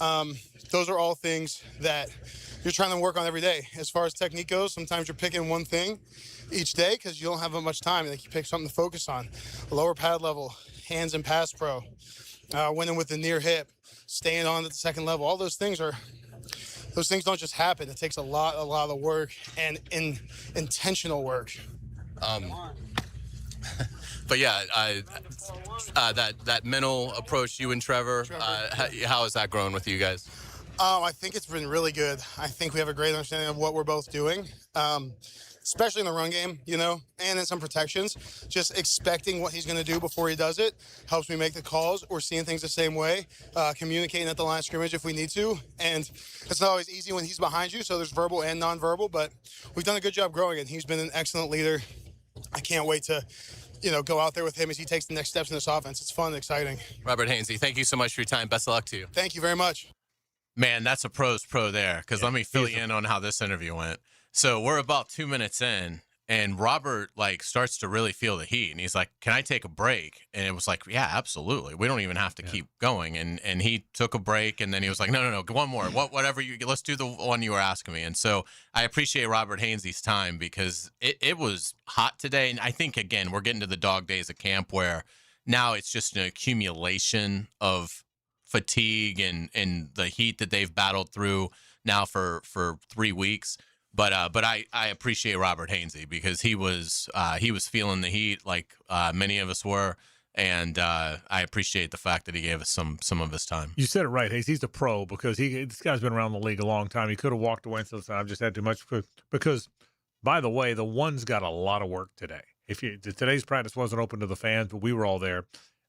Those are all things that you're trying to work on every day. As far as technique goes, sometimes you're picking one thing each day because you don't have much time. Like you pick something to focus on. Lower pad level, hands and pass pro, winning with the near hip, staying on at the second level. All those things don't just happen. It takes a lot of work and intentional work. But yeah, that mental approach, you and Trevor, how is that growing with you guys? I think it's been really good. I think we have a great understanding of what we're both doing, especially in the run game, and in some protections. Just expecting what he's going to do before he does it helps me make the calls. We're seeing things the same way, communicating at the line of scrimmage if we need to. And it's not always easy when he's behind you, so there's verbal and nonverbal, but we've done a good job growing, and he's been an excellent leader. I can't wait to go out there with him as he takes the next steps in this offense. It's fun and exciting. Robert Hainsey, thank you so much for your time. Best of luck to you. Thank you very much. Man, that's a pro's pro there, because let me fill you in on how this interview went. So we're about 2 minutes in, and Robert, starts to really feel the heat, and he's like, can I take a break? And it was like, yeah, absolutely. We don't even have to keep going. And he took a break, and then he was like, no, one more. Whatever let's do the one you were asking me. And so I appreciate Robert Hainsey's time, because it was hot today. And I think, again, we're getting to the dog days of camp where now it's just an accumulation of fatigue and the heat that they've battled through now for 3 weeks. But I appreciate Robert Hainsey, because he was feeling the heat like many of us were, and I appreciate the fact that he gave us some of his time. You said it right, Hayes. He's a pro, because this guy's been around the league a long time. He could have walked away and said, I've just had too much. Because, by the way, the ones got a lot of work today. Today's practice wasn't open to the fans, but we were all there.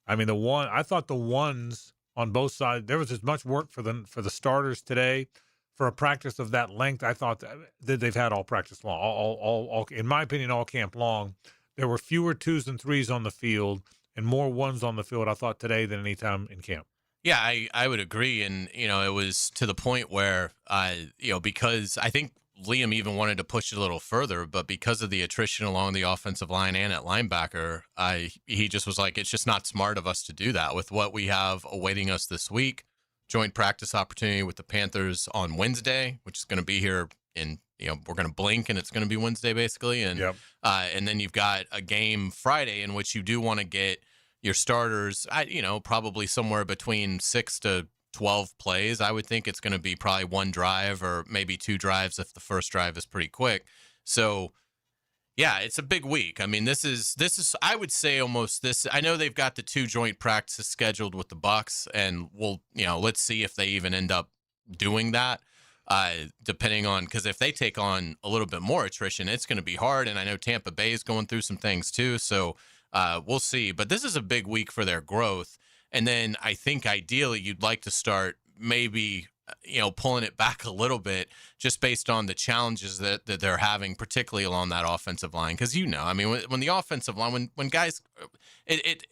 I mean, I thought the ones on both sides, there was as much work for the starters today for a practice of that length. I thought that they've had all practice long, all in my opinion, all camp long. There were fewer 2s and 3s on the field and more 1s on the field, I thought, today than any time in camp. Yeah, I would agree. And, it was to the point where, because I think Liam even wanted to push it a little further, but because of the attrition along the offensive line and at linebacker, he just was like, it's just not smart of us to do that with what we have awaiting us this week. Joint practice opportunity with the Panthers on Wednesday, which is going to be here in, we're going to blink and it's going to be Wednesday basically. And, and then you've got a game Friday in which you do want to get your starters, probably somewhere between 6 to 12 plays. I would think it's going to be probably 1 drive or maybe 2 drives if the first drive is pretty quick. So, yeah, it's a big week. I mean, this is I would say almost this. I know they've got the 2 joint practices scheduled with the Bucs, and let's see if they even end up doing that. Depending on, because if they take on a little bit more attrition, it's going to be hard. And I know Tampa Bay is going through some things too, so we'll see. But this is a big week for their growth. And then I think ideally you'd like to start maybe, pulling it back a little bit just based on the challenges that they're having, particularly along that offensive line. Because, when the offensive line, when guys, it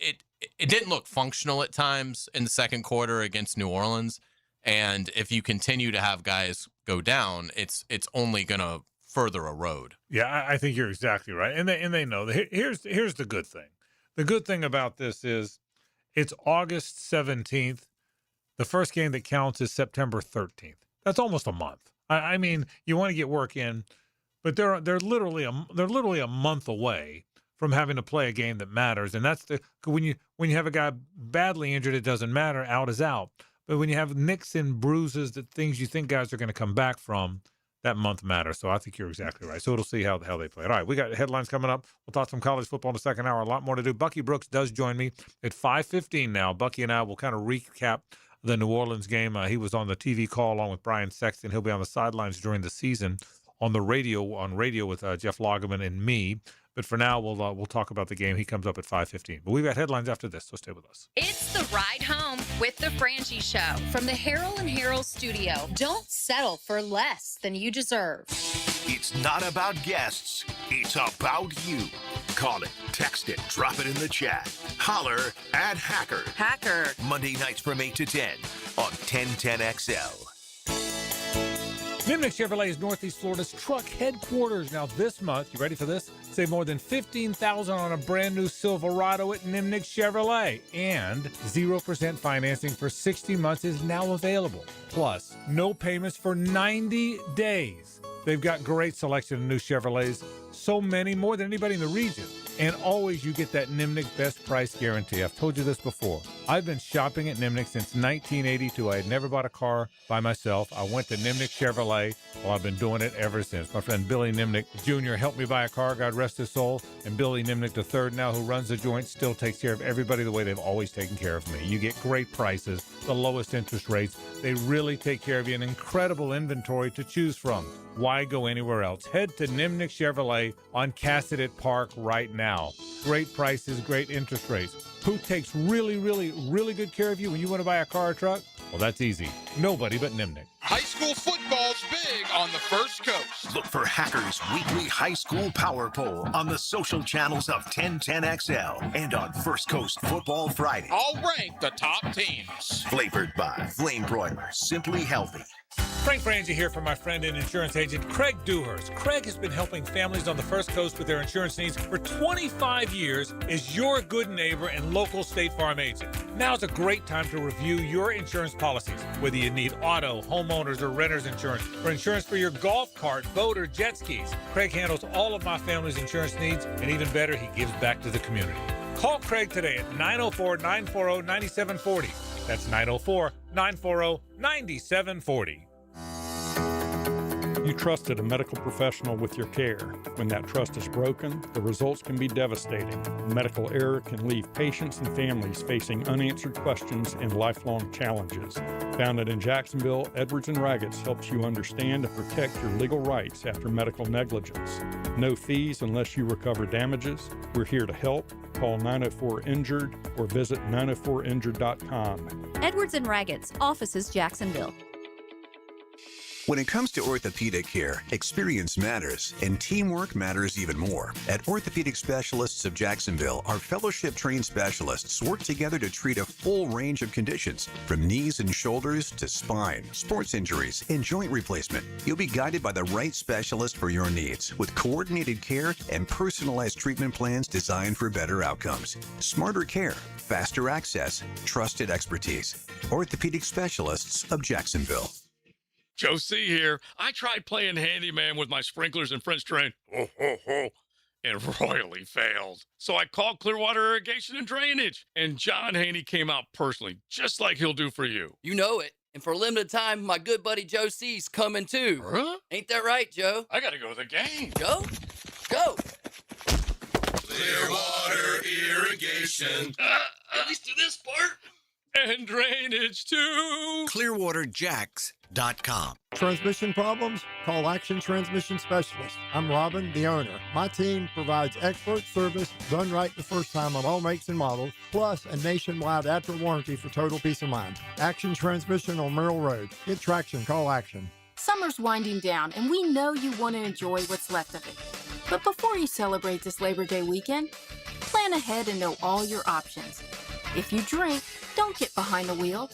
didn't look functional at times in the second quarter against New Orleans. And if you continue to have guys go down, it's only going to further erode. Yeah, I think you're exactly right. And they know. Here's the good thing. The good thing about this is, it's August 17th. The first game that counts is September 13th. That's almost a month. I mean, you want to get work in, but they're literally a month away from having to play a game that matters. And that's when you have a guy badly injured, it doesn't matter. Out is out. But when you have nicks and bruises, things you think guys are going to come back from, that month matters. So I think you're exactly right. So we'll see how they play. All right, we got headlines coming up. We'll talk some college football in the second hour. A lot more to do. Bucky Brooks does join me at 5:15 now. Bucky and I will kind of recap the New Orleans game. He was on the TV call along with Brian Sexton. He'll be on the sidelines during the season on radio with Jeff Lagerman and me. But for now, we'll talk about the game. He comes up at 5:15. But we've got headlines after this, so stay with us. It's the ride home with the Frangie Show from the Harold and Harold studio. Don't settle for less than you deserve. It's not about guests. It's about you. Call it, text it, drop it in the chat. Holler at Hacker. Hacker. Monday nights from 8 to 10 on 1010XL. Nimnick Chevrolet is Northeast Florida's truck headquarters. Now this month, you ready for this? Save more than $15,000 on a brand new Silverado at Nimnick Chevrolet. And 0% financing for 60 months is now available. Plus, no payments for 90 days. They've got great selection of new Chevrolets. So many, more than anybody in the region. And always you get that Nimnick best price guarantee. I've told you this before. I've been shopping at Nimnick since 1982. I had never bought a car by myself. I went to Nimnick Chevrolet. Well, I've been doing it ever since. My friend Billy Nimnick Jr. helped me buy a car, God rest his soul. And Billy Nimnick III now, who runs the joint, still takes care of everybody the way they've always taken care of me. You get great prices, the lowest interest rates. They really take care of you, an incredible inventory to choose from. Why go anywhere else? Head to Nimnick Chevrolet on Cassidy Park right now. Great prices, great interest rates. Who takes really, really, really good care of you when you want to buy a car or truck? Well, that's easy. Nobody but Nimnick. High school football's big on the First Coast. Look for Hackers' weekly high school power poll on the social channels of 1010XL and on First Coast Football Friday. I'll rank the top teams. Flavored by Flame Broiler, Simply Healthy. Frank Frangie here for my friend and insurance agent Craig Dewhurst. Craig has been helping families on the First Coast with their insurance needs for 25 years as your good neighbor and local State Farm agent. Now's a great time to review your insurance policies, whether you need auto, homeowners, or renter's insurance, or insurance for your golf cart, boat, or jet skis. Craig handles all of my family's insurance needs, and even better, he gives back to the community. Call Craig today at 904-940-9740. That's 904-940-9740. You trusted a medical professional with your care. When that trust is broken, the results can be devastating. Medical error can leave patients and families facing unanswered questions and lifelong challenges. Founded in Jacksonville, Edwards & Raggett's helps you understand and protect your legal rights after medical negligence. No fees unless you recover damages. We're here to help. Call 904-INJURED or visit 904injured.com. Edwards & Raggett's, offices Jacksonville. When it comes to orthopedic care, experience matters, and teamwork matters even more. At Orthopedic Specialists of Jacksonville, our fellowship-trained specialists work together to treat a full range of conditions, from knees and shoulders to spine, sports injuries, and joint replacement. You'll be guided by the right specialist for your needs, with coordinated care and personalized treatment plans designed for better outcomes. Smarter care, faster access, trusted expertise. Orthopedic Specialists of Jacksonville. Joe C. here. I tried playing handyman with my sprinklers and French drain, and royally failed. So I called Clearwater Irrigation and Drainage, and John Haney came out personally, just like he'll do for you. You know it. And for a limited time, my good buddy Joe C's coming too. Huh? Ain't that right, Joe? I gotta go to the game. Joe? Go! Clearwater Irrigation. At least to this part. And drainage too. ClearwaterJacks.com. Transmission problems? Call Action Transmission Specialist. I'm Robin, the owner. My team provides expert service, done right the first time on all makes and models, plus a nationwide after warranty for total peace of mind. Action Transmission on Merrill Road. Get traction, call Action. Summer's winding down, and we know you want to enjoy what's left of it. But before you celebrate this Labor Day weekend, plan ahead and know all your options. If you drink, don't get behind the wheel.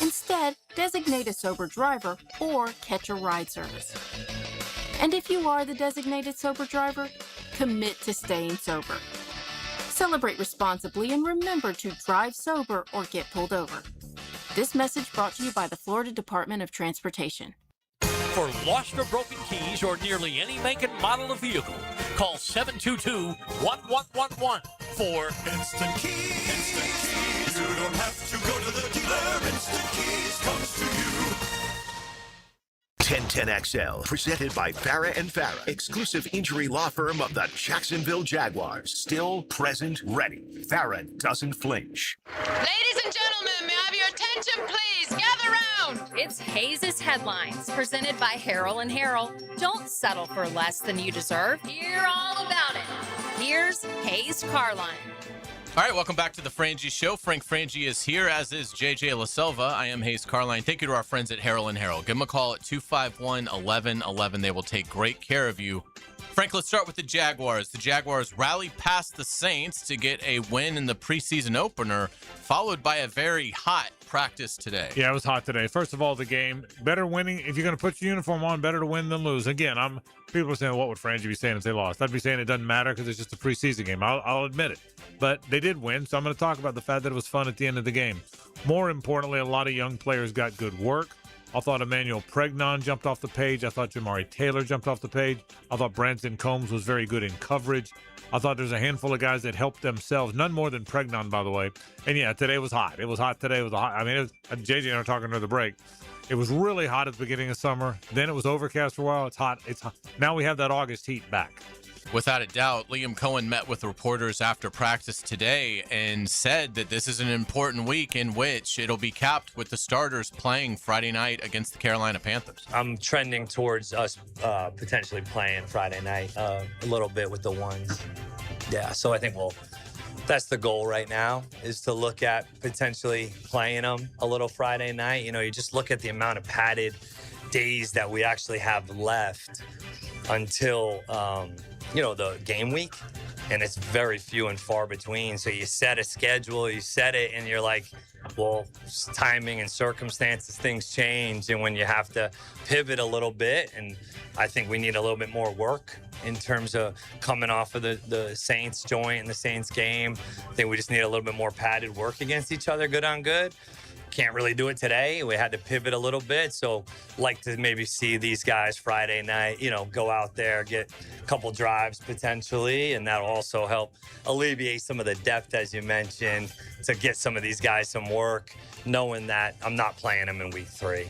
Instead, designate a sober driver or catch a ride service. And if you are the designated sober driver, commit to staying sober. Celebrate responsibly and remember to drive sober or get pulled over. This message brought to you by the Florida Department of Transportation. For lost or broken keys or nearly any make and model of vehicle, call 722-1111 for Instant Keys. Instant Keys. You don't have to go to the dealer. Instant Keys comes to you. 1010XL, presented by Farah and Farah, exclusive injury law firm of the Jacksonville Jaguars. Still, present, ready. Farah doesn't flinch. Ladies and gentlemen, may I have your attention, please? Gather round. It's Hayes' Headlines, presented by Harrell and Harrell. Don't settle for less than you deserve. Hear all about it. Here's Hayes Carline. All right, welcome back to the Frangie Show. Frank Frangie is here, as is JJ La Silva. I am Hayes Carline. Thank you to our friends at Harrell and Harrell. Give them a call at 251-1111. They will take great care of you. Frank, let's start with the Jaguars. The Jaguars rallied past the Saints to get a win in the preseason opener, followed by a very hot practice today. Yeah, it was hot today. First of all, the game, better winning. If you're going to put your uniform on, better to win than lose. Again, people are saying, what would Frangie be saying if they lost? I'd be saying it doesn't matter because it's just a preseason game. I'll admit it. But they did win, so I'm going to talk about the fact that it was fun at the end of the game. More importantly, a lot of young players got good work. I thought Emmanuel Pregnon jumped off the page. I thought Jamari Taylor jumped off the page. I thought Branson Combs was very good in coverage. I thought there's a handful of guys that helped themselves, none more than Pregnon, by the way. And yeah, today was hot. It was hot today. It was hot. I mean, JJ and I were talking during the break. It was really hot at the beginning of summer. Then it was overcast for a while. It's hot. It's hot. Now we have that August heat back. Without a doubt, Liam Cohen met with reporters after practice today and said that this is an important week in which it'll be capped with the starters playing Friday night against the Carolina Panthers. I'm trending towards us potentially playing Friday night a little bit with the ones. Yeah, so I think we'll That's the goal right now, is to look at potentially playing them a little Friday night. You know, you just look at the amount of padded days that we actually have left until, the game week. And it's very few and far between. So you set a schedule, you set it, and you're like, well, timing and circumstances, things change. And when you have to pivot a little bit, and I think we need a little bit more work in terms of coming off of the Saints joint and the Saints game. I think we just need a little bit more padded work against each other, good on good. Can't really do it today. We had to pivot a little bit. So like to maybe see these guys Friday night, go out there, get a couple drives potentially. And that'll also help alleviate some of the depth, as you mentioned, to get some of these guys some work, knowing that I'm not playing them in week 3.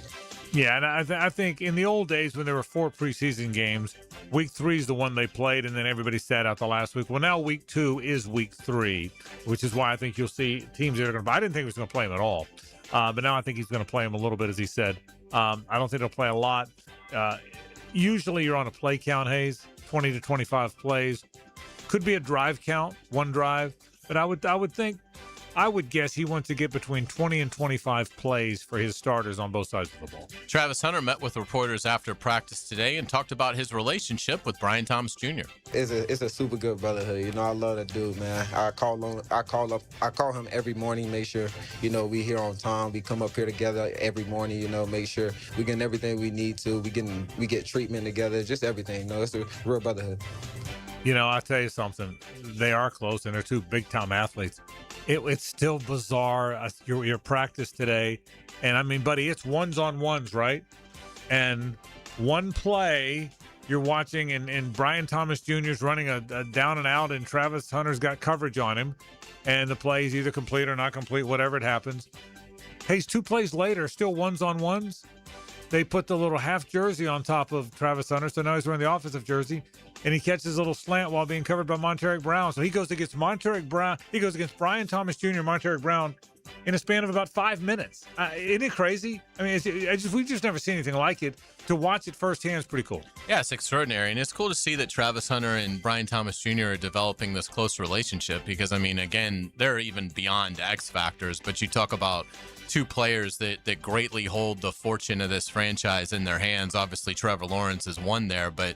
Yeah, and I think in the old days when there were 4 preseason games, week 3 is the one they played, and then everybody sat out the last week. Well, now week 2 is week 3, which is why I think you'll see teams that are going to – I didn't think he was going to play him at all. But now I think he's going to play him a little bit, as he said. I don't think he'll play a lot. Usually you're on a play count, Hayes, 20 to 25 plays. Could be a drive count, 1 drive. But I would guess he wants to get between 20 and 25 plays for his starters on both sides of the ball. Travis Hunter met with reporters after practice today and talked about his relationship with Brian Thomas Jr. It's a super good brotherhood. I love that dude, man. I call him every morning, make sure, we here on time. We come up here together every morning, make sure we getting everything we need to. We get treatment together, just everything. It's a real brotherhood. I'll tell you something. They are close, and they're 2 big-time athletes. It's still bizarre. Your practice today, and I mean, buddy, it's ones-on-ones, right? And one play you're watching, and Brian Thomas Jr. is running a down and out, and Travis Hunter's got coverage on him, and the play is either complete or not complete, whatever it happens. Hey, 2 plays later, still ones-on-ones. They put the little half jersey on top of Travis Hunter, so now he's wearing the offensive jersey, and he catches a little slant while being covered by Monteric Brown. So he goes against Monteric Brown. He goes against Brian Thomas Jr. and Monteric Brown in a span of about 5 minutes. Isn't it crazy? I mean, we've just never seen anything like it. To watch it firsthand is pretty cool. Yeah, it's extraordinary. And it's cool to see that Travis Hunter and Brian Thomas Jr. are developing this close relationship because, I mean, again, they're even beyond X factors. But you talk about 2 players that greatly hold the fortune of this franchise in their hands. Obviously, Trevor Lawrence is one there, but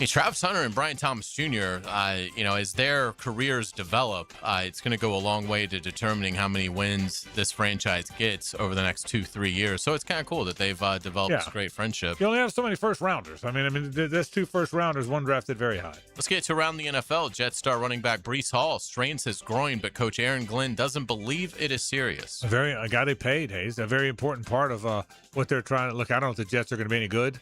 Travis Hunter and Brian Thomas Jr., as their careers develop, it's going to go a long way to determining how many wins this franchise gets over the next 2-3 years. So it's kind of cool that they've developed this great friendship. You only have so many first-rounders. I mean, there's 2 first-rounders, one drafted very high. Let's get to around the NFL. Jets star running back Breece Hall strains his groin, but Coach Aaron Glenn doesn't believe it is serious. A guy they paid, Hayes, a very important part of what they're trying to look. I don't know if the Jets are going to be any good.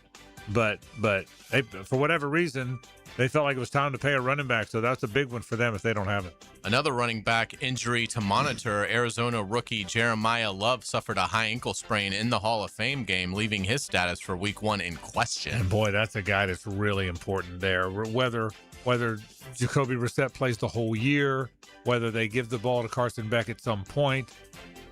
But they, for whatever reason, they felt like it was time to pay a running back, so that's a big one for them if they don't have it. Another running back injury to monitor. Arizona rookie Jeremiah Love suffered a high ankle sprain in the Hall of Fame game, leaving his status for Week 1 in question. And boy, that's a guy that's really important there. Whether Jacoby Brissett plays the whole year, whether they give the ball to Carson Beck at some point,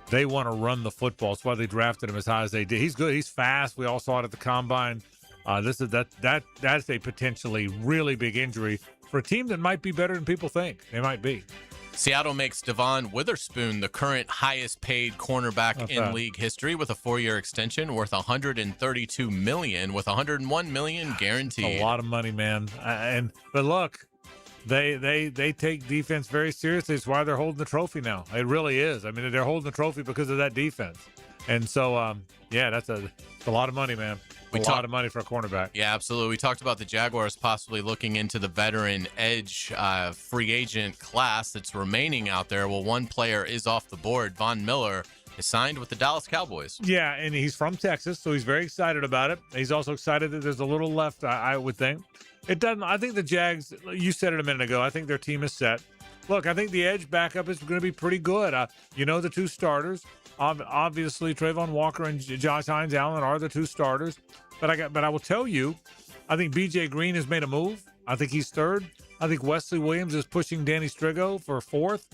they want to run the football. That's why they drafted him as high as they did. He's good. He's fast. We all saw it at the combine. That's a potentially really big injury for a team that might be better than people think. They might be. Seattle makes Devon Witherspoon the current highest paid cornerback in league history with a 4-year extension worth $132 million with $101 million guaranteed. A lot of money, man. But look, they take defense very seriously. It's why they're holding the trophy now. It really is. I mean, they're holding the trophy because of that defense. And so, that's a lot of money, man. A lot of money for a cornerback. Yeah, absolutely. We talked about the Jaguars possibly looking into the veteran edge free agent class that's remaining out there. Well, one player is off the board. Von Miller is signed with the Dallas Cowboys. Yeah, and he's from Texas, so he's very excited about it. He's also excited that there's a little left, I would think. It doesn't. I think the Jags, you said it a minute ago, I think their team is set. Look, I think the edge backup is going to be pretty good. The 2 starters. Obviously, Trayvon Walker and Josh Hines-Allen are the 2 starters. But I will tell you, I think B.J. Green has made a move. I think he's 3rd. I think Wesley Williams is pushing Danny Strigo for 4th.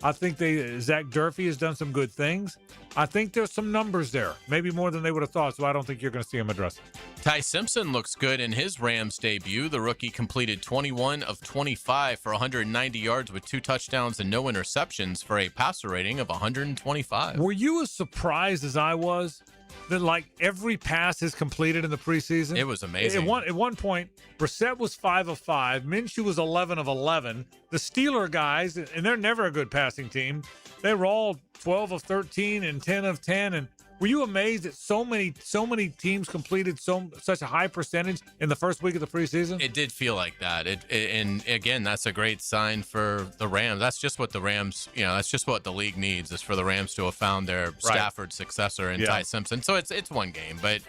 I think Zach Durfee has done some good things. I think there's some numbers there, maybe more than they would have thought, so I don't think you're going to see him address it. Ty Simpson looks good in his Rams debut. The rookie completed 21 of 25 for 190 yards with 2 touchdowns and no interceptions for a passer rating of 125. Were you as surprised as I was that, like, every pass is completed in the preseason? It was amazing. At one point, Brissett was 5 of 5. Minshew was 11 of 11. The Steeler guys, and they're never a good passing team, they were all 12 of 13 and 10 of 10. And were you amazed that so many teams completed such a high percentage in the first week of the preseason? It did feel like that. And again, that's a great sign for the Rams. That's just what the Rams, that's just what the league needs, is for the Rams to have found their Stafford successor in Ty Simpson. So it's one game, but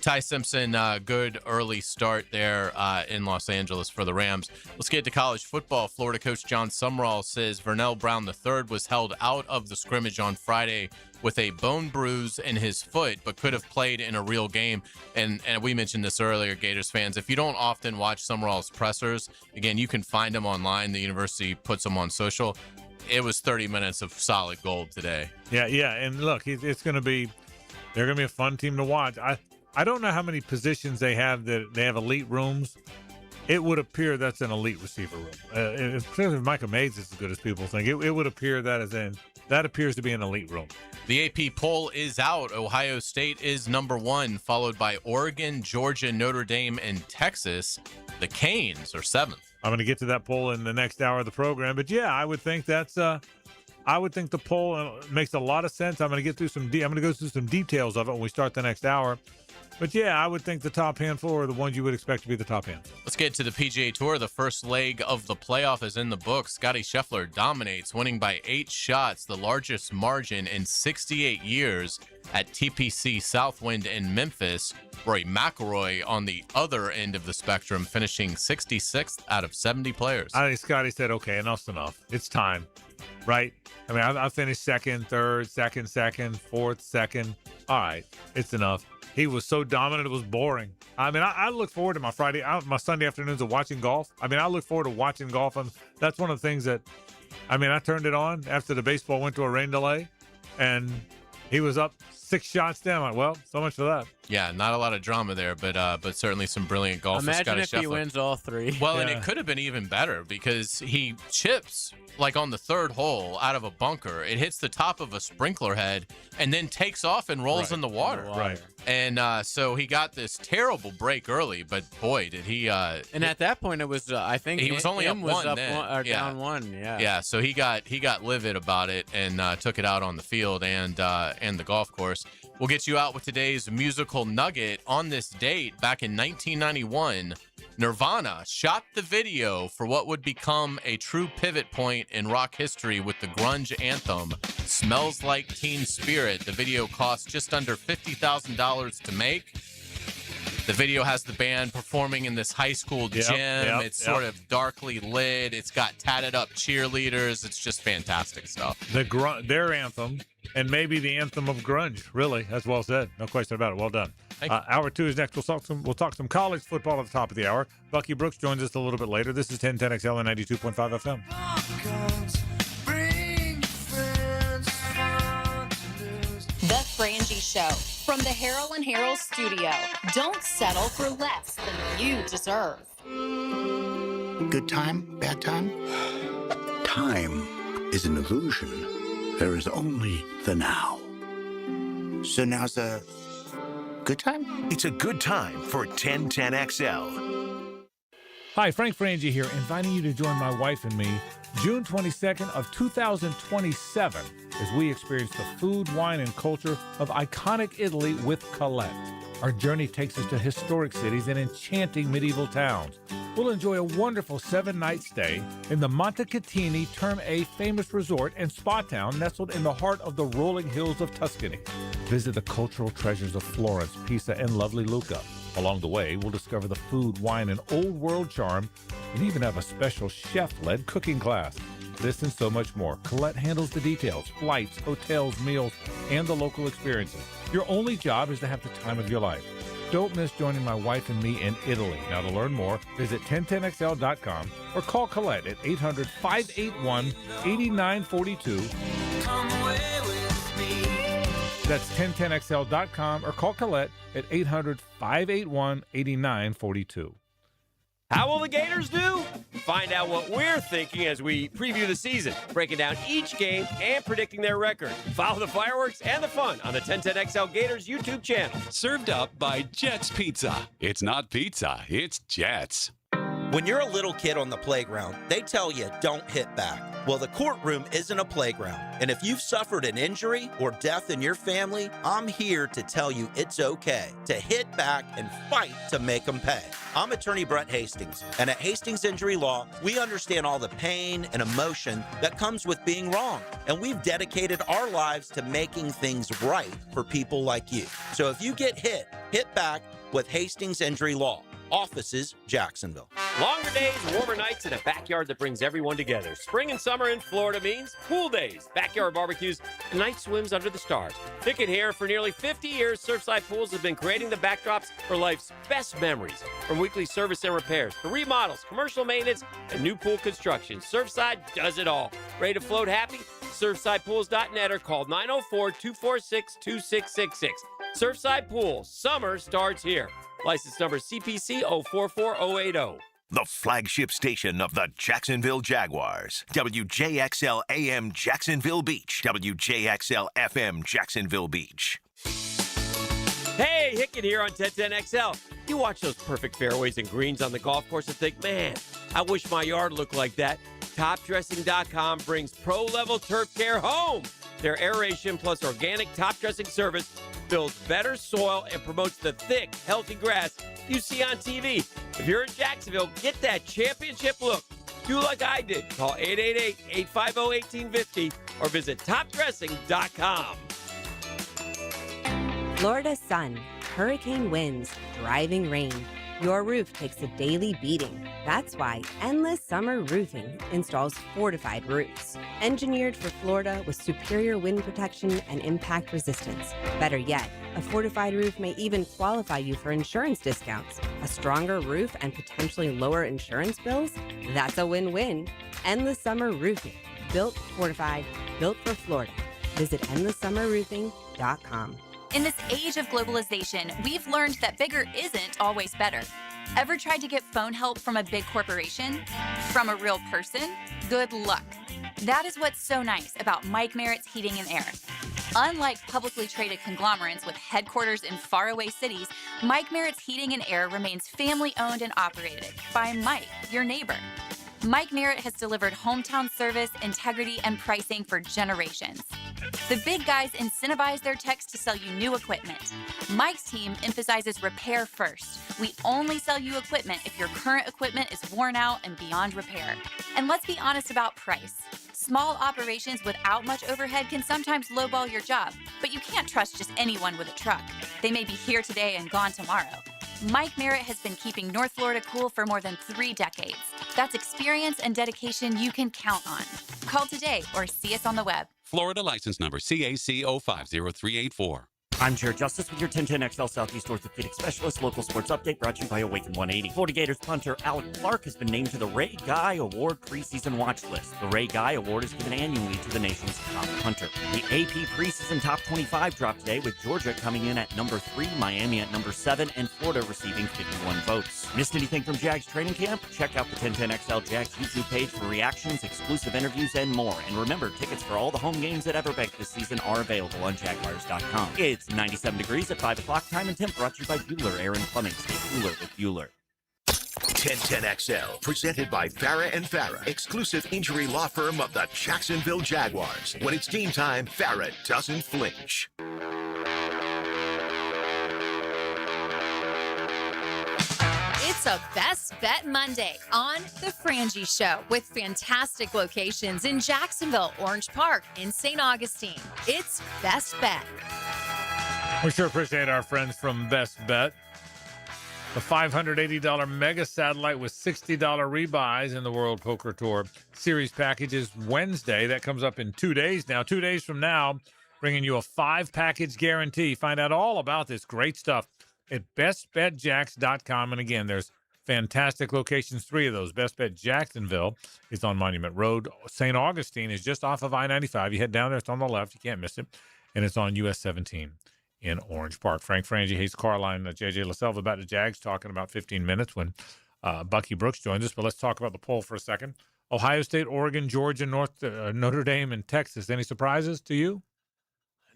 Ty Simpson, good early start there in Los Angeles for the Rams. Let's get to college football. Florida coach John Sumrall says Vernell Brown III was held out of the scrimmage on Friday with a bone bruise in his foot, but could have played in a real game. And we mentioned this earlier, Gators fans. If you don't often watch Sumrall's pressers, again, you can find them online. The university puts them on social. It was 30 minutes of solid gold today. Yeah. And look, they're going to be a fun team to watch. I don't know how many positions they have that they have elite rooms. It would appear that's an elite receiver room. If Micah Mays is as good as people think, it would appear that appears to be an elite room. The AP poll is out. Ohio State is number 1, followed by Oregon, Georgia, Notre Dame, and Texas. The Canes are 7th. I'm going to get to that poll in the next hour of the program. But yeah, I would think the poll makes a lot of sense. I'm going to go through some details of it when we start the next hour. But yeah, I would think the top handful are the ones you would expect to be the top handful. Let's get to the PGA Tour. The first leg of the playoff is in the books. Scotty Scheffler dominates, winning by 8 shots, the largest margin in 68 years at TPC Southwind in Memphis. Rory McIlroy on the other end of the spectrum, finishing 66th out of 70 players. I think Scotty said, okay, enough's enough. It's time, right? I mean, I finished second, third, second, fourth, second. All right, it's enough. He was so dominant, it was boring. I mean, I look forward to my Sunday afternoons of watching golf. I mean, I look forward to watching golf. And that's one of the things that, I mean, I turned it on after the baseball went to a rain delay, and he was up 6 shots down. I'm like, well, so much for that. Yeah, not a lot of drama there, but certainly some brilliant golf for Scotty Scheffler. Imagine if he wins all 3. Well, and it could have been even better because he chips like on the 3rd hole out of a bunker. It hits the top of a sprinkler head and then takes off and rolls in the water. Right. And so he got this terrible break early, but boy, did he. And at that point, it was, I think he was only up 1 then. Down 1, yeah. Yeah, so he got livid about it and took it out on the field and the golf course. We'll get you out with today's musical nugget. On this date, back in 1991, Nirvana shot the video for what would become a true pivot point in rock history with the grunge anthem, Smells Like Teen Spirit. The video cost just under $50,000 to make. The video has the band performing in this high school gym. It's sort of darkly lit. It's got tatted up cheerleaders. It's just fantastic stuff. Their anthem, and maybe the anthem of grunge, really. That's well said. No question about it. Well done. Hour 2 is next. We'll talk some college football at the top of the hour. Bucky Brooks joins us a little bit later. This is 1010XL and 92.5 FM. The Frangie Show from the Harold and Harold studio. Don't settle for less than you deserve. Good time, bad time? Time is an illusion. There is only the now. So now's a good time? It's a good time for 1010XL. Hi, Frank Frangie here, inviting you to join my wife and me June 22nd of 2027 as we experience the food, wine, and culture of iconic Italy with Colette. Our journey takes us to historic cities and enchanting medieval towns. We'll enjoy a wonderful 7-night stay in the Montecatini Term A famous resort and spa town nestled in the heart of the rolling hills of Tuscany. Visit the cultural treasures of Florence, Pisa, and lovely Lucca. Along the way, we'll discover the food, wine, and old world charm, and even have a special chef-led cooking class. This and so much more. Colette handles the details, flights, hotels, meals, and the local experiences. Your only job is to have the time of your life. don't miss joining my wife and me in Italy. Now, to learn more, visit 1010XL.com or call Colette at 800-581-8942. Come away with me. That's 1010XL.com or call Colette at 800-581-8942. How will the Gators do? Find out what we're thinking as we preview the season, breaking down each game and predicting their record. Follow the fireworks and the fun on the 1010XL Gators YouTube channel. Served up by Jets Pizza. It's not pizza, it's Jets. When you're a little kid on the playground, they tell you don't hit back. Well, the courtroom isn't a playground. And if you've suffered an injury or death in your family, I'm here to tell you it's okay to hit back and fight to make them pay. I'm attorney Brett Hastings, and at Hastings Injury Law, we understand all the pain and emotion that comes with being wrong. And we've dedicated our lives to making things right for people like you. So if you get hit back with Hastings Injury Law. Offices, Jacksonville. Longer days, warmer nights, and a backyard that brings everyone together. Spring and summer in Florida means pool days, backyard barbecues, and night swims under the stars. Pickett here. For nearly 50 years, Surfside Pools have been creating the backdrops for life's best memories. From weekly service and repairs to remodels, commercial maintenance, and new pool construction, Surfside does it all. Ready to float happy? SurfsidePools.net or call 904-246-2666. Surfside Pools. Summer starts here. License number CPC 044080. The flagship station of the Jacksonville Jaguars. WJXL AM Jacksonville Beach. WJXL FM Jacksonville Beach. Hey, Hickett here on 1010XL. You watch those perfect fairways and greens on the golf course and think, man, I wish my yard looked like that. TopDressing.com brings pro-level turf care home. Their aeration plus organic top dressing service builds better soil and promotes the thick, healthy grass you see on TV. If you're in Jacksonville, get that championship look. Do like I did. Call 888-850-1850 or visit topdressing.com. Florida sun, hurricane winds, driving rain. Your roof takes a daily beating. That's why Endless Summer Roofing installs fortified roofs. Engineered for Florida with superior wind protection and impact resistance. Better yet, a fortified roof may even qualify you for insurance discounts. A stronger roof and potentially lower insurance bills? That's a win-win. Endless Summer Roofing. Built, fortified, built for Florida. Visit EndlessSummerRoofing.com. In this age of globalization, we've learned that bigger isn't always better. Ever tried to get phone help from a big corporation? From a real person? Good luck. That is what's so nice about Mike Merritt's Heating and Air. Unlike publicly traded conglomerates with headquarters in faraway cities, Mike Merritt's Heating and Air remains family-owned and operated by Mike, your neighbor. Mike Merritt has delivered hometown service, integrity, and pricing for generations. The big guys incentivize their techs to sell you new equipment. Mike's team emphasizes repair first. We only sell you equipment if your current equipment is worn out and beyond repair. And let's be honest about price. Small operations without much overhead can sometimes lowball your job, but you can't trust just anyone with a truck. They may be here today and gone tomorrow. Mike Merritt has been keeping North Florida cool for more than 3 decades. That's experience and dedication you can count on. Call today or see us on the web. Florida license number CAC 050384. I'm Jared Justice with your 1010XL Southeast Orthopedic Specialist local sports update brought to you by Awaken 180. Florida Gators punter Alec Clark has been named to the Ray Guy Award preseason watch list. The Ray Guy Award is given annually to the nation's top punter. The AP preseason top 25 dropped today with Georgia coming in at number 3, Miami at number 7, and Florida receiving 51 votes. Missed anything from Jags training camp? Check out the 1010XL Jags YouTube page for reactions, exclusive interviews, and more. And remember, tickets for all the home games at Everbank this season are available on Jaguars.com. It's 97 degrees at 5 o'clock. Time and temp brought to you by Bueller Air and Plumbing. Stay cooler with Bueller. 1010XL, presented by Farah and Farah, exclusive injury law firm of the Jacksonville Jaguars. When it's game time, Farah doesn't flinch. It's a Best Bet Monday on The Frangie Show with fantastic locations in Jacksonville, Orange Park, and St. Augustine. It's Best Bet. We sure appreciate our friends from Best Bet. The $580 mega satellite with $60 rebuys in the World Poker Tour Series package is Wednesday. That comes up in 2 days now. 2 days from now, bringing you a 5-package guarantee. Find out all about this great stuff at bestbetjacks.com. And again, there's fantastic locations, 3 of those. Best Bet Jacksonville is on Monument Road. St. Augustine is just off of I-95. You head down there, it's on the left. You can't miss it. And it's on US 17 in Orange Park. Frank Frangie, Hayes Carline, JJ LaSelva about the Jags, talking about 15 minutes when Bucky Brooks joins us. But let's talk about the poll for a second. Ohio State, Oregon, Georgia, Notre Dame, and Texas. Any surprises to you?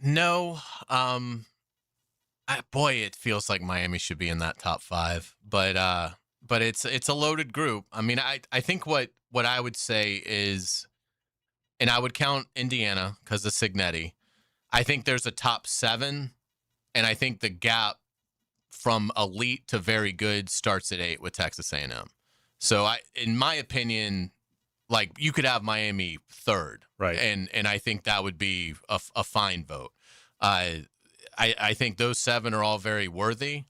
No. Boy, it feels like Miami should be in that top 5. But it's a loaded group. I mean, I think what I would say is, and I would count Indiana because of Signetti. I think there's a top 7, and I think the gap from elite to very good starts at 8 with Texas A&M. So in my opinion, like, you could have Miami 3rd, right? And I think that would be a fine vote. I think those 7 are all very worthy.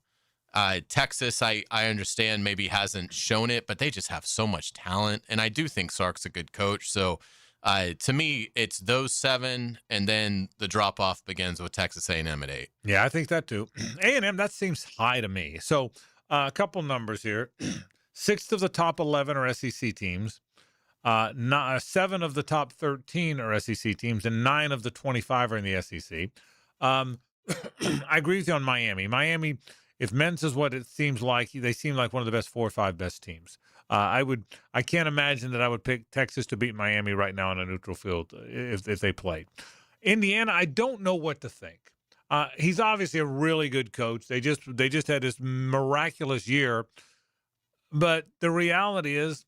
Texas, I understand maybe hasn't shown it, but they just have so much talent, and I do think Sark's a good coach. So to me, it's those 7, and then the drop-off begins with Texas A&M at 8. Yeah, I think that too. A&M, that seems high to me. So a couple numbers here. 6 of the top 11 are SEC teams. 7 of the top 13 are SEC teams, and 9 of the 25 are in the SEC. I agree with you on Miami. Miami, if men's is what it seems like, they seem like one of the best 4 or 5 best teams. I can't imagine that I would pick Texas to beat Miami right now on a neutral field if they played. Indiana, I don't know what to think. He's obviously a really good coach. They just had this miraculous year, but the reality is,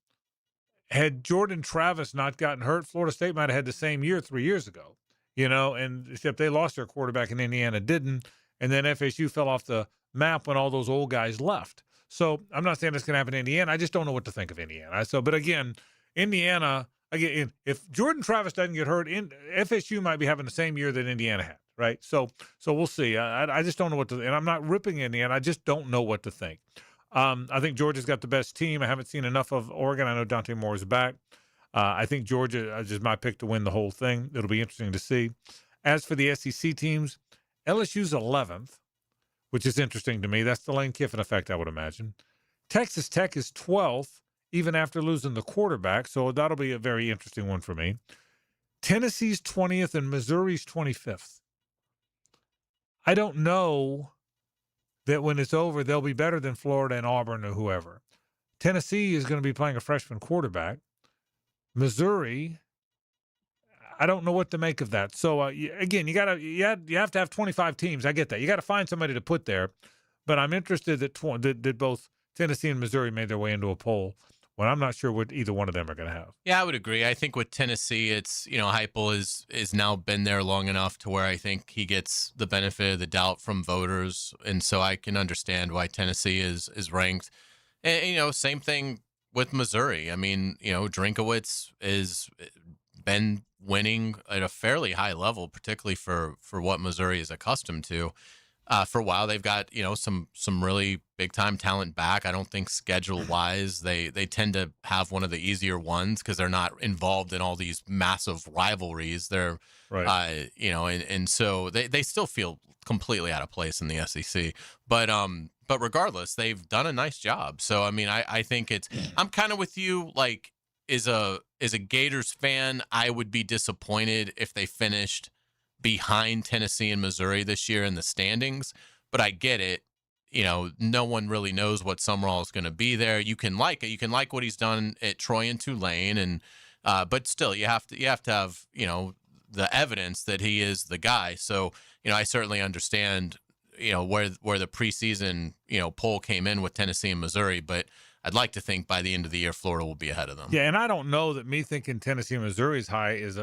had Jordan Travis not gotten hurt, Florida State might have had the same year 3 years ago. And except they lost their quarterback and Indiana didn't, and then FSU fell off the map when all those old guys left. So I'm not saying it's going to happen in Indiana. I just don't know what to think of Indiana. But again, Indiana, if Jordan Travis doesn't get hurt, FSU might be having the same year that Indiana had, right? So we'll see. I just don't know what to, and I'm not ripping Indiana. I just don't know what to think. I think Georgia's got the best team. I haven't seen enough of Oregon. I know Dante Moore is back. I think Georgia is my pick to win the whole thing. It'll be interesting to see. As for the SEC teams, LSU's 11th, which is interesting to me. That's the Lane Kiffin effect, I would imagine. Texas Tech is 12th, even after losing the quarterback, so that'll be a very interesting one for me. Tennessee's 20th and Missouri's 25th. I don't know that when it's over, they'll be better than Florida and Auburn or whoever. Tennessee is going to be playing a freshman quarterback. Missouri, I don't know what to make of that. So again, you have to have 25 teams. I get that. You got to find somebody to put there. But I'm interested that both Tennessee and Missouri made their way into a poll when I'm not sure what either one of them are going to have. Yeah, I would agree. I think with Tennessee, it's, Heupel is now been there long enough to where I think he gets the benefit of the doubt from voters, and so I can understand why Tennessee is ranked. And same thing with Missouri. I mean, Drinkowitz is been winning at a fairly high level, particularly for what Missouri is accustomed to. For a while, they've got some really big time talent back. I don't think schedule wise they tend to have one of the easier ones because they're not involved in all these massive rivalries. They're right. And so they still feel completely out of place in the SEC. But regardless, they've done a nice job. So I mean, I think I'm kind of with you. Like, as a Gators fan, I would be disappointed if they finished behind Tennessee and Missouri this year in the standings, but I get it. No one really knows what Summerall is going to be there. You can like it. You can like what he's done at Troy and Tulane, and but still, you have to have the evidence that he is the guy. So I certainly understand where the preseason poll came in with Tennessee and Missouri, but I'd like to think by the end of the year Florida will be ahead of them. Yeah, and I don't know that me thinking Tennessee and Missouri is high is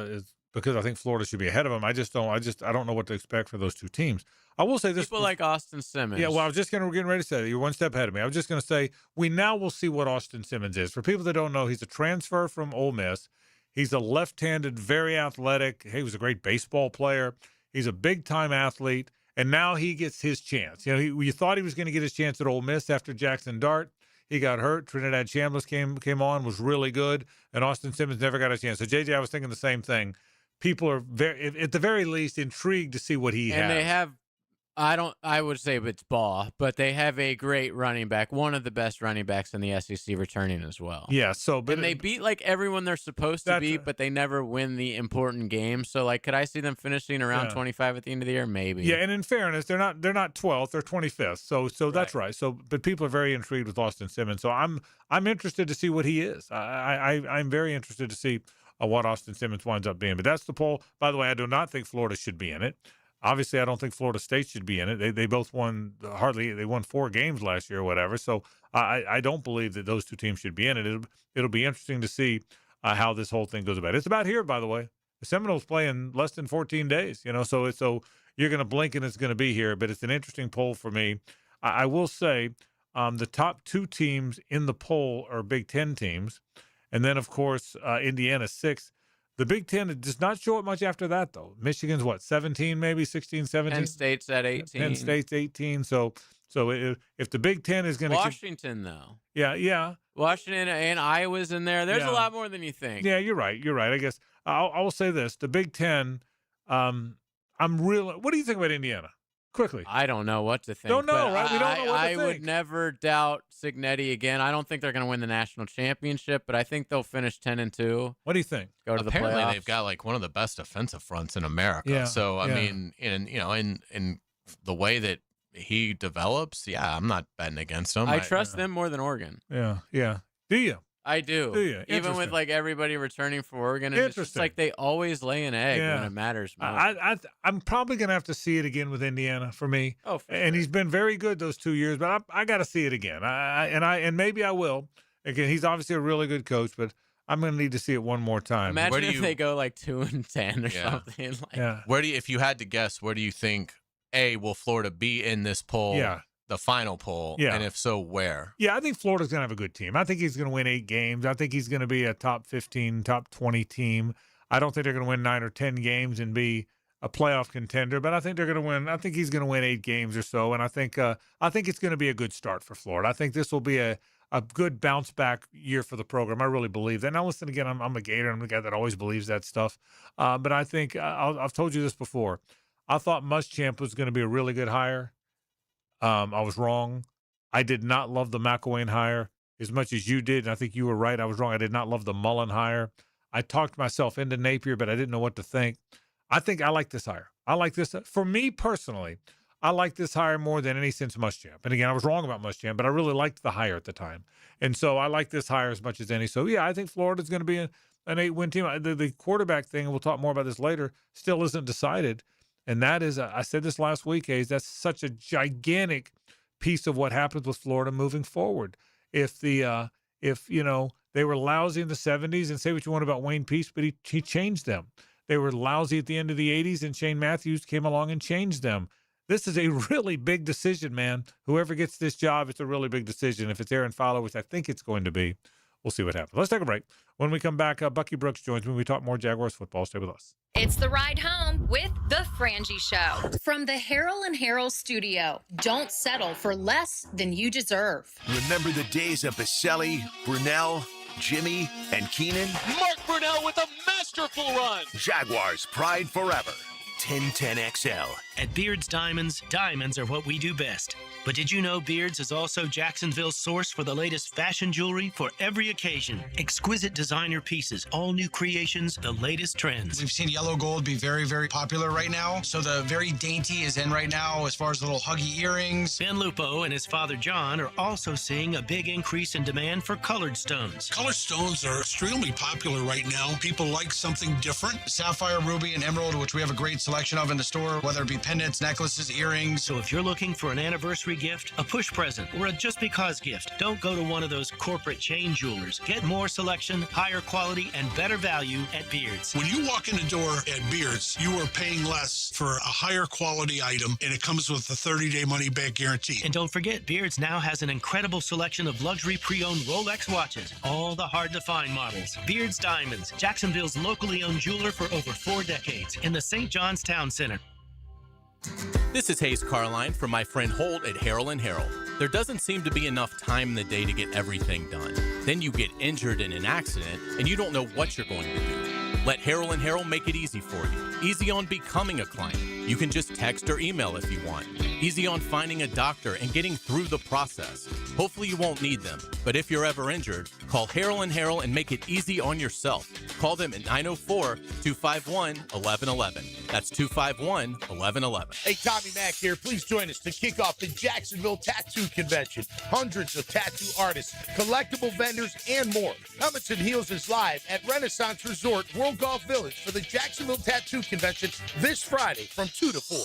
because I think Florida should be ahead of them. I don't know what to expect for those two teams. I will say this. People like Austin Simmons. Yeah, well, I was just getting ready to say that. You're one step ahead of me. I was just going to say we now will see what Austin Simmons is. For people that don't know, he's a transfer from Ole Miss. He's a left-handed, very athletic. He was a great baseball player. He's a big-time athlete, and now he gets his chance. You thought he was going to get his chance at Ole Miss after Jackson Dart. He got hurt. Trinidad Chambliss came on, was really good, and Austin Simmons never got a chance. So, JJ, I was thinking the same thing. People are at the very least intrigued to see what he has. And they have I would say it's Ball, but they have a great running back, one of the best running backs in the SEC returning as well. Yeah, so but and they beat like everyone they're supposed to beat, but they never win the important games. So like, could I see them finishing around 25 at the end of the year? Maybe. Yeah, and in fairness, they're not 12th, they're 25th. So that's right. So but people are very intrigued with Austin Simmons. So I'm interested to see what he is. I'm very interested to see what Austin Simmons winds up being. But that's the poll. By the way, I do not think Florida should be in it. Obviously, I don't think Florida State should be in it. They both won they won 4 games last year or whatever. So I don't believe that those two teams should be in it. It'll be interesting to see how this whole thing goes about. It's about here, by the way. The Seminoles play in less than 14 days. So you're going to blink and it's going to be here. But it's an interesting poll for me. I will say the top 2 teams in the poll are Big Ten teams, and then of course Indiana 6th. The Big Ten does not show it much after that, though. Michigan's, 17, maybe 16, 17? Penn State's at 18. Penn State's 18. So if the Big Ten is going to Washington, though. Yeah. Washington and Iowa's in there. There's a lot more than you think. Yeah, you're right. I guess I will say this. The Big Ten, what do you think about Indiana? Quickly. I don't know what to think. Don't know, right? We don't know what to I think. would never doubt Cignetti again. I don't think they're going to win the national championship, but I think they'll finish 10-2. What do you think? Go to Apparently, the playoffs. they've got like one of the best defensive fronts in America. Yeah, So I mean, in the way that he develops, I'm not betting against him. I trust them more than Oregon. Yeah. Do you? I do. Do you? Even with like everybody returning for Oregon, and it's just like they always lay an egg when it matters most. I'm probably going to have to see it again with Indiana for me. Oh, for and sure. he's been very good those 2 years, but I got to see it again. And maybe I will. Again, he's obviously a really good coach, but I'm going to need to see it one more time. Imagine if they go like 2-10 or something. Like, Where do you, if you had to guess, where do you think will Florida be in this poll? Yeah. The final poll, and if so, where? Yeah, I think Florida's going to have a good team. I think he's going to win 8 games. I think he's going to be a top 15, top 20 team. I don't think they're going to win 9 or 10 games and be a playoff contender, but I think they're going to win. I think he's going to win 8 games or so, and I think it's going to be a good start for Florida. I think this will be a good bounce back year for the program. I really believe that. Now, listen again, I'm a Gator. I'm the guy that always believes that stuff. But I think I've told you this before. I thought Muschamp was going to be a really good hire. I was wrong. I did not love the McElwain hire as much as you did, and I think you were right. I was wrong. I did not love the Mullen hire. I talked myself into Napier, but I didn't know what to think. I think I like this hire. I like this. For me personally, I like this hire more than any since Muschamp. And again, I was wrong about Muschamp, but I really liked the hire at the time. And so I like this hire as much as any. So, yeah, I think Florida's going to be an 8-win team. The quarterback thing, and we'll talk more about this later, still isn't decided. And that is, I said this last week, Hayes, that's such a gigantic piece of what happens with Florida moving forward. If they were lousy in the 70s, and say what you want about Wayne Peace, but he changed them. They were lousy at the end of the 80s, and Shane Matthews came along and changed them. This is a really big decision, man. Whoever gets this job, it's a really big decision. If it's Aaron Fowler, which I think it's going to be, we'll see what happens. Let's take a break. When we come back, Bucky Brooks joins me. We talk more Jaguars football. Stay with us. It's the ride home with The Frangie Show from the Harold and Harold studio. Don't settle for less than you deserve. Remember the days of Baselli, Brunell, Jimmy, and Keenan? Mark Brunell with a masterful run. Jaguars pride forever. 1010XL. At Beard's Diamonds, diamonds are what we do best. But did you know Beard's is also Jacksonville's source for the latest fashion jewelry for every occasion? Exquisite designer pieces, all new creations, the latest trends. We've seen yellow gold be very, very popular right now. So the very dainty is in right now as far as little huggy earrings. Ben Lupo and his father John are also seeing a big increase in demand for colored stones. Colored stones are extremely popular right now. People like something different. Sapphire, ruby, and emerald, which we have a great selection of in the store, whether it be pendants, necklaces, earrings. So if you're looking for an anniversary gift, a push present, or a just because gift, don't go to one of those corporate chain jewelers. Get more selection, higher quality, and better value at Beard's. When you walk in the door at Beard's, you are paying less for a higher quality item, and it comes with a 30-day money-back guarantee. And don't forget, Beard's now has an incredible selection of luxury pre-owned Rolex watches, all the hard-to-find models. Beard's Diamonds, Jacksonville's locally owned jeweler for over 4 decades, in the St. John's Town Center. This is Hayes Carline from my friend Holt at Harold & Harold. There doesn't seem to be enough time in the day to get everything done. Then you get injured in an accident, and you don't know what you're going to do. Let Harold & Harold make it easy for you. Easy on becoming a client. You can just text or email if you want. Easy on finding a doctor and getting through the process. Hopefully you won't need them, but if you're ever injured, call Harrell & Harrell and make it easy on yourself. Call them at 904-251-1111. That's 251-1111. Hey, Tommy Mack here. Please join us to kick off the Jacksonville Tattoo Convention. Hundreds of tattoo artists, collectible vendors, and more. Helmets and Heels is live at Renaissance Resort World Golf Village for the Jacksonville Tattoo Convention this Friday from 2 to 4.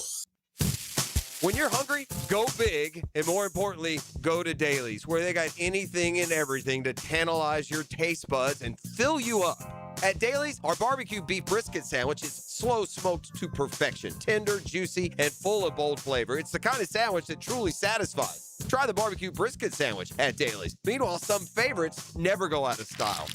When you're hungry, go big, and more importantly, go to Dailies, where they got anything and everything to tantalize your taste buds and fill you up. At Dailies, our barbecue beef brisket sandwich is slow smoked to perfection, tender, juicy, and full of bold flavor. It's the kind of sandwich that truly satisfies. Try the barbecue brisket sandwich at Dailies. Meanwhile, some favorites never go out of style.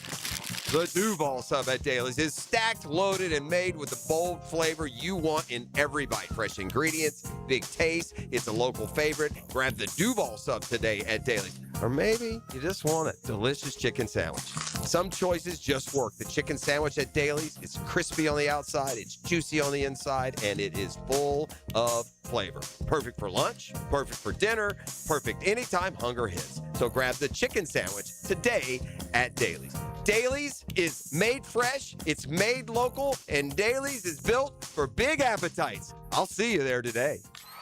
The Duval sub at Dailies is stacked, loaded, and made with the bold flavor you want in every bite. Fresh ingredients, big taste. It's a local favorite. Grab the Duval sub today at Dailies. Or maybe you just want a delicious chicken sandwich. Some choices just work. The chicken sandwich at Dailies is crispy on the outside, it's juicy on the inside, and it is full of flavor. Perfect for lunch, perfect for dinner, perfect anytime hunger hits. So grab the chicken sandwich today at Dailies. Dailies is made fresh, it's made local, and Dailies is built for big appetites. I'll see you there today.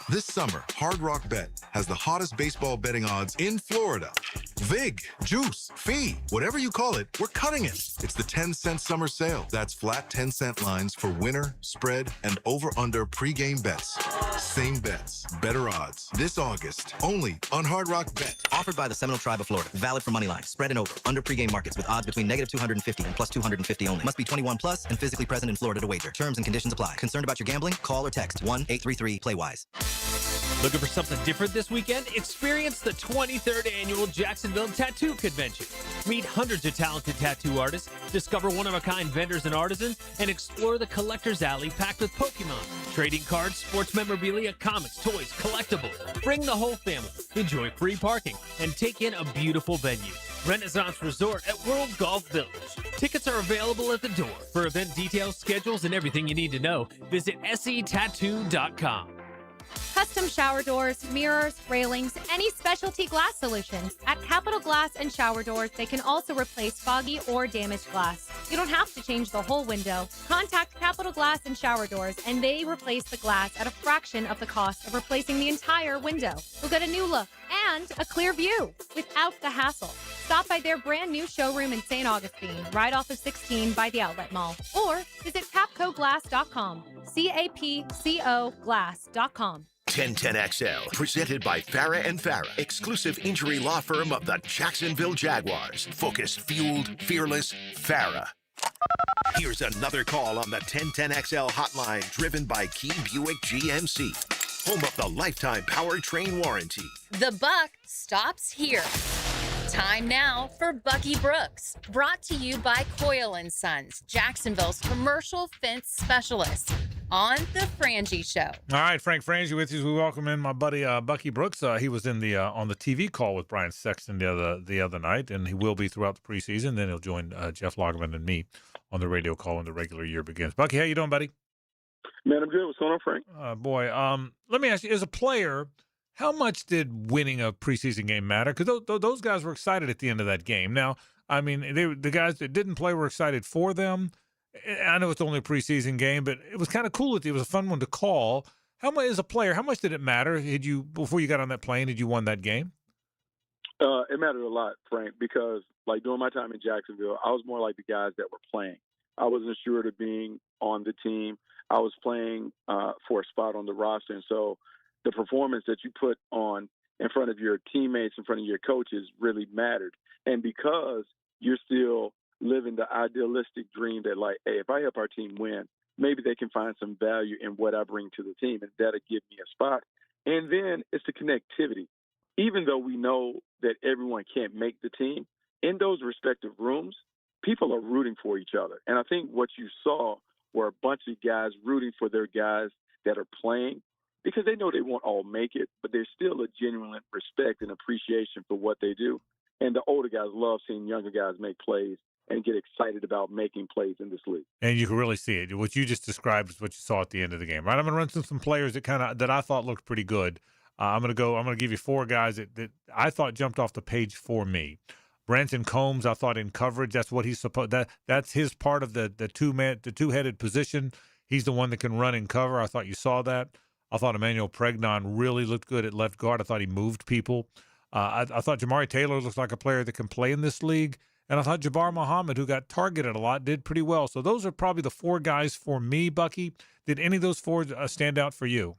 This summer, Hard Rock Bet has the hottest baseball betting odds in Florida. Vig, juice, fee, whatever you call it, we're cutting it. It's the 10-cent summer sale. That's flat 10-cent lines for winner, spread, and over-under pregame bets. Same bets, better odds. This August, only on Hard Rock Bet. Offered by the Seminole Tribe of Florida. Valid for moneyline, spread and over, under pregame markets with odds between -250 and +250 only. Must be 21 plus and physically present in Florida to wager. Terms and conditions apply. Concerned about your gambling? Call or text 1-833-PLAY-WISE. Looking for something different this weekend? Experience the 23rd Annual Jacksonville Tattoo Convention. Meet hundreds of talented tattoo artists, discover one-of-a-kind vendors and artisans, and explore the collector's alley packed with Pokemon, trading cards, sports memorabilia, comics, toys, collectibles. Bring the whole family, enjoy free parking, and take in a beautiful venue. Renaissance Resort at World Golf Village. Tickets are available at the door. For event details, schedules, and everything you need to know, visit setattoo.com. Custom shower doors, mirrors, railings, any specialty glass solutions. At Capital Glass and Shower Doors, they can also replace foggy or damaged glass. You don't have to change the whole window. Contact Capital Glass and Shower Doors, and they replace the glass at a fraction of the cost of replacing the entire window. You'll get a new look and a clear view without the hassle. Stop by their brand new showroom in St. Augustine, right off of 16 by the Outlet Mall, or visit capcoglass.com. CAPCO glass.com. 1010XL, presented by Farah and Farah, exclusive injury law firm of the Jacksonville Jaguars. Focused, fueled, fearless, Farah. Here's another call on the 1010XL hotline, driven by Key Buick GMC, home of the lifetime powertrain warranty. The buck stops here. Time now for Bucky Brooks, brought to you by Coyle & Sons, Jacksonville's commercial fence specialist, on the Frangie Show. All right, Frangie with you as we welcome in my buddy Bucky Brooks. He was in the on the TV call with Brian Sexton the other night, and he will be throughout the preseason. Then he'll join Jeff Lagerman and me on the radio call when the regular year begins. Bucky, how you doing, buddy? Man, I'm good. What's going on, Frank? Boy, let me ask you, as a player, how much did winning a preseason game matter? Because those guys were excited at the end of that game. Now, I mean, the guys that didn't play were excited for them. I know it's only a preseason game, but it was kind of cool. It was a fun one to call. How much, as a player, how much did it matter? Before you got on that plane, did you won that game? It mattered a lot, Frank, because like during my time in Jacksonville, I was more like the guys that were playing. I wasn't assured of being on the team. I was playing for a spot on the roster, and so the performance that you put on in front of your teammates, in front of your coaches, really mattered. And because you're still living the idealistic dream that, like, hey, if I help our team win, maybe they can find some value in what I bring to the team, and that'll give me a spot. And then it's the connectivity. Even though we know that everyone can't make the team, in those respective rooms, people are rooting for each other. And I think what you saw were a bunch of guys rooting for their guys that are playing, because they know they won't all make it, but there's still a genuine respect and appreciation for what they do. And the older guys love seeing younger guys make plays. and get excited about making plays in this league. And you can really see it. What you just described is what you saw at the end of the game, right? I'm going to run through some players that I thought looked pretty good. I'm going to give you 4 guys that I thought jumped off the page for me. Branson Combs, I thought in coverage, that's what he's supposed. That's his part of the two-headed position. He's the one that can run and cover. I thought you saw that. I thought Emmanuel Pregnon really looked good at left guard. I thought he moved people. I thought Jamari Taylor looks like a player that can play in this league. And I thought Jabbar Muhammad, who got targeted a lot, did pretty well. So those are probably the 4 guys for me, Bucky. Did any of those 4 stand out for you?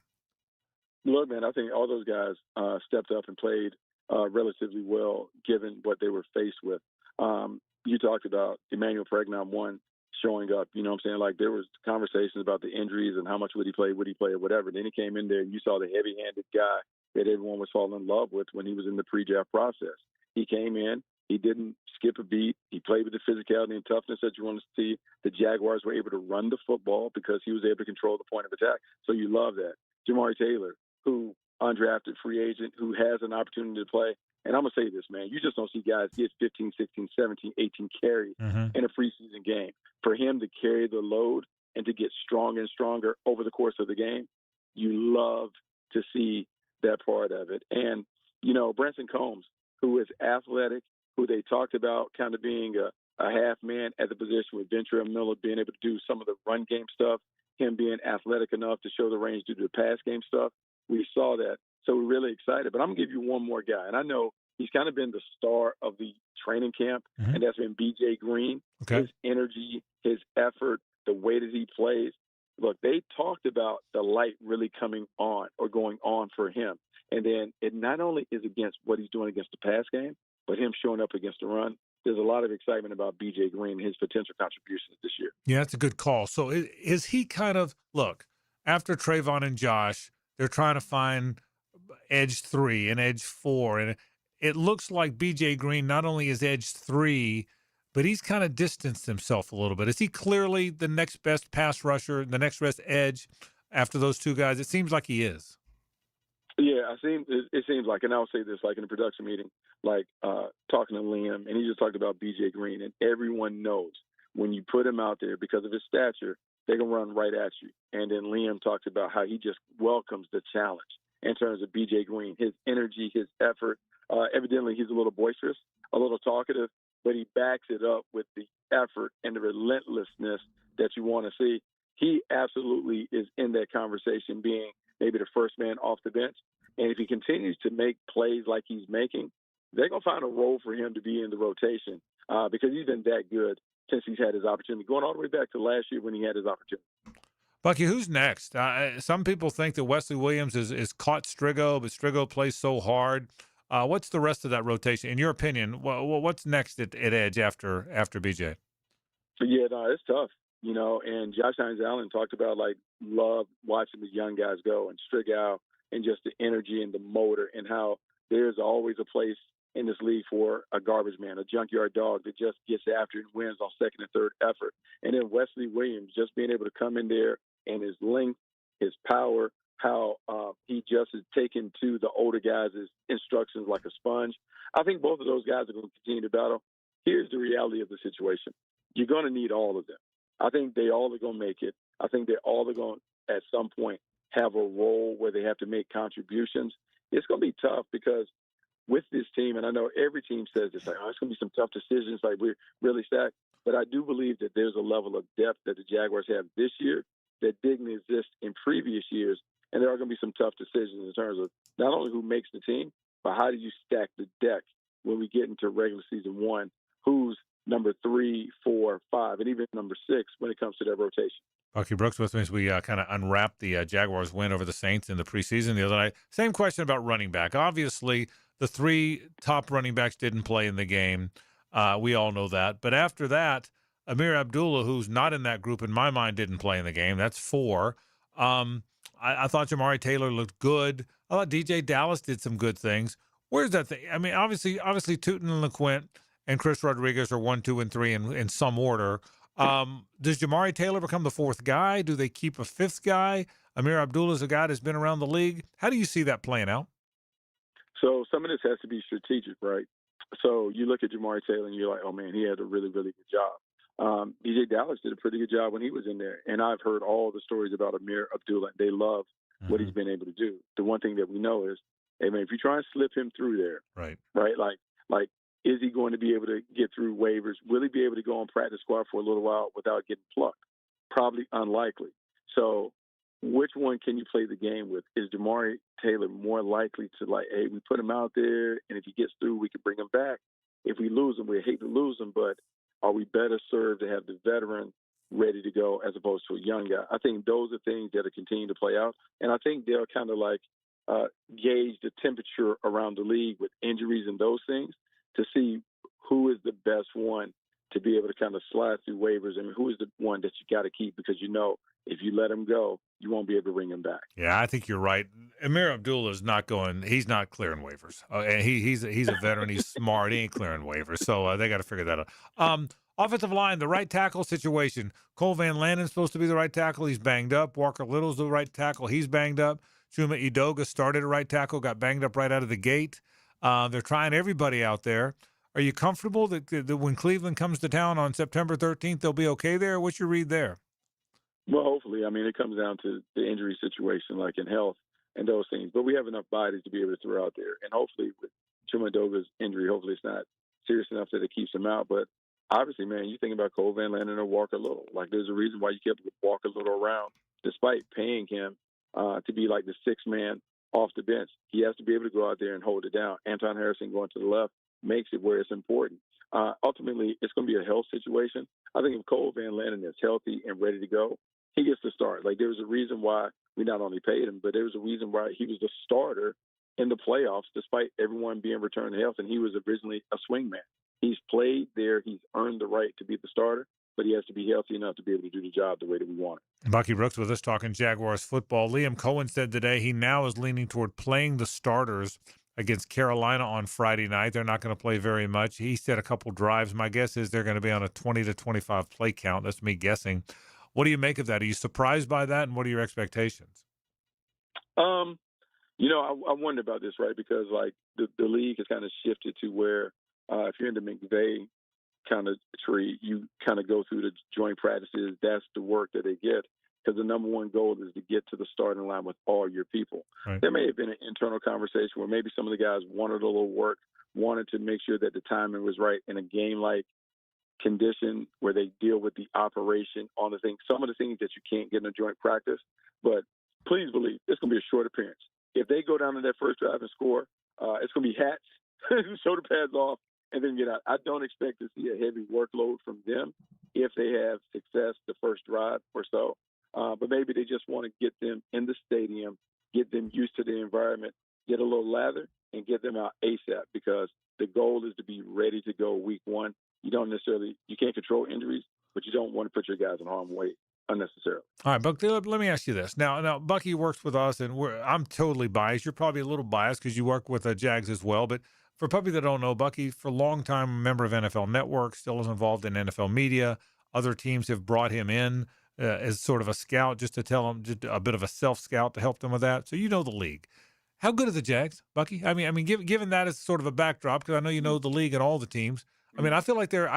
Look, man, I think all those guys stepped up and played relatively well given what they were faced with. You talked about Emmanuel Pregnon, one, showing up. You know what I'm saying? Like, there was conversations about the injuries and how much would he play, or whatever. Then he came in there and you saw the heavy-handed guy that everyone was falling in love with when he was in the pre-draft process. He came in. He didn't skip a beat. He played with the physicality and toughness that you want to see. The Jaguars were able to run the football because he was able to control the point of attack. So you love that. Jamari Taylor, who undrafted free agent, who has an opportunity to play. And I'm going to say this, man, you just don't see guys get 15, 16, 17, 18 carries in a preseason game. For him to carry the load and to get stronger and stronger over the course of the game, you love to see that part of it. And, you know, Branson Combs, who is athletic, who they talked about kind of being a half man at the position with Ventura Miller being able to do some of the run game stuff, him being athletic enough to show the range to do the pass game stuff. We saw that. So we're really excited. But I'm going to give you one more guy. And I know he's kind of been the star of the training camp, and that's been B.J. Green. Okay. His energy, his effort, the way that he plays. Look, they talked about the light really coming on or going on for him. And then it not only is against what he's doing against the pass game, but him showing up against the run. There's a lot of excitement about B.J. Green and his potential contributions this year. Yeah, that's a good call. So is he kind of, look, after Trayvon and Josh, they're trying to find edge 3 and edge 4. And it looks like B.J. Green not only is edge 3, but he's kind of distanced himself a little bit. Is he clearly the next best pass rusher, the next best edge after those 2 guys? It seems like he is. Yeah, it seems like, and I'll say this, like in a production meeting, like talking to Liam, and he just talked about B.J. Green, and everyone knows when you put him out there because of his stature, they're going to run right at you. And then Liam talks about how he just welcomes the challenge in terms of B.J. Green, his energy, his effort. Evidently, he's a little boisterous, a little talkative, but he backs it up with the effort and the relentlessness that you want to see. He absolutely is in that conversation being maybe the first man off the bench. And if he continues to make plays like he's making, they're going to find a role for him to be in the rotation because he's been that good since he's had his opportunity, going all the way back to last year when he had his opportunity. Bucky, who's next? Some people think that Wesley Williams is caught Strigo, but Strigo plays so hard. What's the rest of that rotation? In your opinion, what's next at edge after BJ? Yeah, no, it's tough. You know, and Josh Hines Allen talked about, like, love watching the young guys go and Strigo and just the energy and the motor and how there's always a place in this league for a garbage man, a junkyard dog that just gets after and wins on second and third effort. And then Wesley Williams just being able to come in there and his length, his power, how he just is taken to the older guys' instructions like a sponge. I think both of those guys are going to continue to battle. Here's the reality of the situation. You're going to need all of them. I think they all are going to make it. I think they all are going to, at some point, have a role where they have to make contributions. It's going to be tough because with this team, and I know every team says this, like, oh, it's going to be some tough decisions, like we're really stacked. But I do believe that there's a level of depth that the Jaguars have this year that didn't exist in previous years. And there are going to be some tough decisions in terms of not only who makes the team, but how do you stack the deck when we get into regular season 1? Who's number 3, 4, 5, and even number 6 when it comes to that rotation. Bucky Brooks with me as we kind of unwrap the Jaguars win over the Saints in the preseason the other night. Same question about running back. Obviously, the 3 top running backs didn't play in the game. We all know that. But after that, Amir Abdullah, who's not in that group in my mind, didn't play in the game. That's 4. I thought Jamari Taylor looked good. I thought DJ Dallas did some good things. Where's that thing? I mean, obviously Tootin and LeQuint and Chris Rodriguez are 1, 2, and 3 in some order. Does Jamari Taylor become the 4th guy? Do they keep a 5th guy? Amir Abdullah is a guy that's been around the league. How do you see that playing out? So some of this has to be strategic, right? So you look at Jamari Taylor and you're like, oh man, he had a really, really good job. DJ Dallas did a pretty good job when he was in there. And I've heard all the stories about Amir Abdullah. They love what he's been able to do. The one thing that we know is, hey man, if you try and slip him through there, right, like is he going to be able to get through waivers? Will he be able to go on practice squad for a little while without getting plucked? Probably unlikely. So which one can you play the game with? Is Jamari Taylor more likely to, like, hey, we put him out there, and if he gets through, we can bring him back. If we lose him, we hate to lose him, but are we better served to have the veteran ready to go as opposed to a young guy? I think those are things that are continuing to play out, and I think they'll kind of like gauge the temperature around the league with injuries and those things to see who is the best one to be able to kind of slide through waivers. I mean, who is the one that you got to keep, because you know if you let him go, you won't be able to bring him back. Yeah, I think you're right. Amir Abdullah is not going. He's not clearing waivers. And he's a veteran. He's smart. He ain't clearing waivers. So they got to figure that out. Offensive line, the right tackle situation. Cole Van Lanen's supposed to be the right tackle. He's banged up. Walker Little's the right tackle. He's banged up. Chuma Edoga started at right tackle, got banged up right out of the gate. They're trying everybody out there. Are you comfortable that when Cleveland comes to town on September 13th, they'll be okay there? What's your read there? Well, hopefully. I mean, it comes down to the injury situation, like in health and those things. But we have enough bodies to be able to throw out there. And hopefully with Chuma Edoga's injury, hopefully it's not serious enough that it keeps him out. But obviously, man, you think about Cole Van Lanen or Walker Little. Like, there's a reason why you kept Walker Little around, despite paying him to be like the sixth man off the bench. He has to be able to go out there and hold it down. Anton Harrison going to the left makes it where it's important. Ultimately, it's going to be a health situation. I think if Cole Van Lanen is healthy and ready to go, he gets to start. Like, there was a reason why we not only paid him, but there was a reason why he was the starter in the playoffs, despite everyone being returned to health, and he was originally a swingman. He's played there. He's earned the right to be the starter, but he has to be healthy enough to be able to do the job the way that we want it. Bucky Brooks with us talking Jaguars football. Liam Cohen said today he now is leaning toward playing the starters against Carolina on Friday night. They're not going to play very much. He said a couple drives. My guess is they're going to be on a 20 to 25 play count. That's me guessing. What do you make of that? Are you surprised by that, and what are your expectations? I wonder about this, right? Because, like, the league has kind of shifted to where if you're in the McVay kind of tree, you kind of go through the joint practices. That's the work that they get, because the number one goal is to get to the starting line with all your people. Right. There may have been an internal conversation where maybe some of the guys wanted a little work, wanted to make sure that the timing was right in a game-like condition where they deal with the operation on the thing. Some of the things that you can't get in a joint practice, but please believe it's going to be a short appearance. If they go down to that first drive and score, it's going to be hats, shoulder pads off, and then get out. I don't expect to see a heavy workload from them if they have success the first drive or so. But maybe they just want to get them in the stadium, get them used to the environment, get a little lather, and get them out ASAP, because the goal is to be ready to go week one. You can't control injuries, but you don't want to put your guys in harm's way unnecessarily. All right, Buck, let me ask you this. Now, Bucky works with us, and I'm totally biased. You're probably a little biased because you work with Jags as well. But for people that don't know, Bucky, for a long time, a member of NFL Network, still is involved in NFL media. Other teams have brought him in as sort of a scout, just to tell him, just a bit of a self-scout to help them with that. So you know the league. How good are the Jags, Bucky? I mean, given that as sort of a backdrop, because I know you know the league and all the teams. I mean, I feel like they're.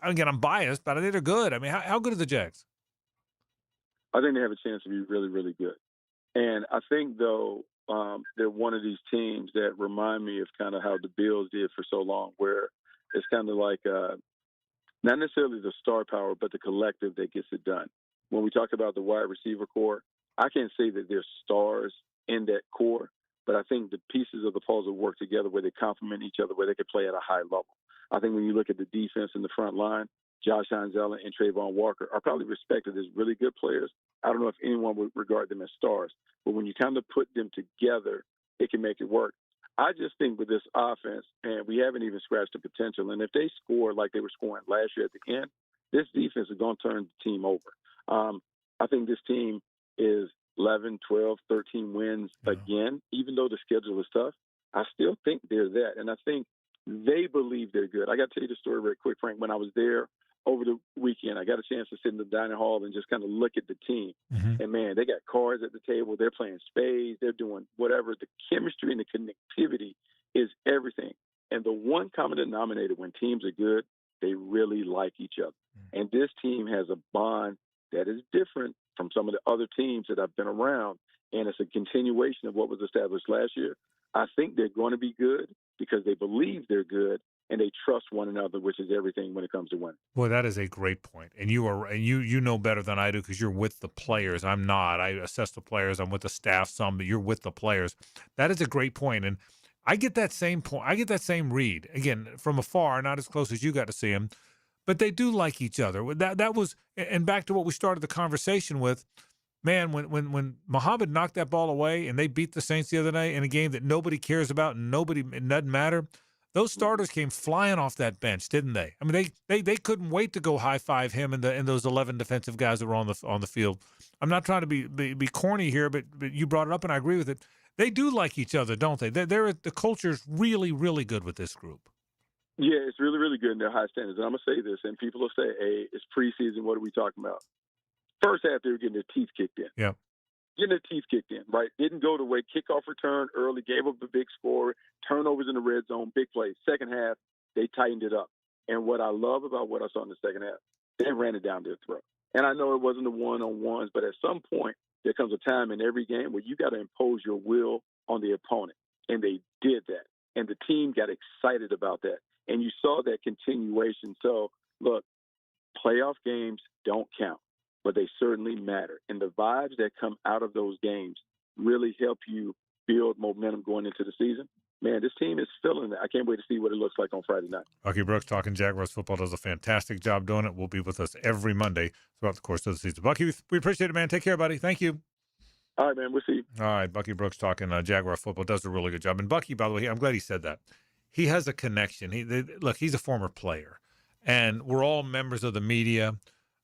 Again, I'm biased, but I think they're good. I mean, how good are the Jags? I think they have a chance to be really, really good. And I think, though, they're one of these teams that remind me of kind of how the Bills did for so long, where it's kind of like not necessarily the star power, but the collective that gets it done. When we talk about the wide receiver core, I can't say that there's stars in that core, but I think the pieces of the puzzle work together where they complement each other, where they can play at a high level. I think when you look at the defense in the front line, Josh Heinzella and Trayvon Walker are probably respected as really good players. I don't know if anyone would regard them as stars, but when you kind of put them together, it can make it work. I just think with this offense, and we haven't even scratched the potential, and if they score like they were scoring last year at the end, this defense is going to turn the team over. I think this team is 11, 12, 13 wins again. Even though the schedule is tough, I still think they're that. And I think they believe they're good. I got to tell you the story very quick, Frank. When I was there over the weekend, I got a chance to sit in the dining hall and just kind of look at the team. Mm-hmm. And, man, they got cards at the table. They're playing spades. They're doing whatever. The chemistry and the connectivity is everything. And the one common denominator when teams are good, they really like each other. And this team has a bond that is different from some of the other teams that I've been around, and it's a continuation of what was established last year. I think they're going to be good because they believe they're good, and they trust one another, which is everything when it comes to winning. Boy, that is a great point. And you know better than I do because you're with the players. I'm not. I assess the players. I'm with the staff some, but you're with the players. That is a great point. And I get that same point. I get that same read, again, from afar, not as close as you got to see him. But they do like each other. That was, and back to what we started the conversation with, man, when Muhammad knocked that ball away and they beat the Saints the other night in a game that nobody cares about and it doesn't matter, those starters came flying off that bench, didn't they? I mean, they couldn't wait to go high five him and those 11 defensive guys that were on the field. I'm not trying to be corny here, but you brought it up and I agree with it. They do like each other, don't they? The culture's really, really good with this group. Yeah, it's really, really good, and they're high standards. And I'm going to say this, and people will say, hey, it's preseason. What are we talking about? First half, they were getting their teeth kicked in. Yeah. Getting their teeth kicked in, right? Didn't go the way. Kickoff return early, gave up the big score, turnovers in the red zone, big plays. Second half, they tightened it up. And what I love about what I saw in the second half, they ran it down their throat. And I know it wasn't the one-on-ones, but at some point, there comes a time in every game where you got to impose your will on the opponent. And they did that. And the team got excited about that. And you saw that continuation. So, look, playoff games don't count, but they certainly matter. And the vibes that come out of those games really help you build momentum going into the season. Man, this team is feeling it. I can't wait to see what it looks like on Friday night. Bucky Brooks, talking Jaguars football, does a fantastic job doing it. Will be with us every Monday throughout the course of the season. Bucky, we appreciate it, man. Take care, buddy. Thank you. All right, man. We'll see you. All right, Bucky Brooks talking Jaguar football, does a really good job. And Bucky, by the way, I'm glad he said that. He has a connection. Look, he's a former player, and we're all members of the media,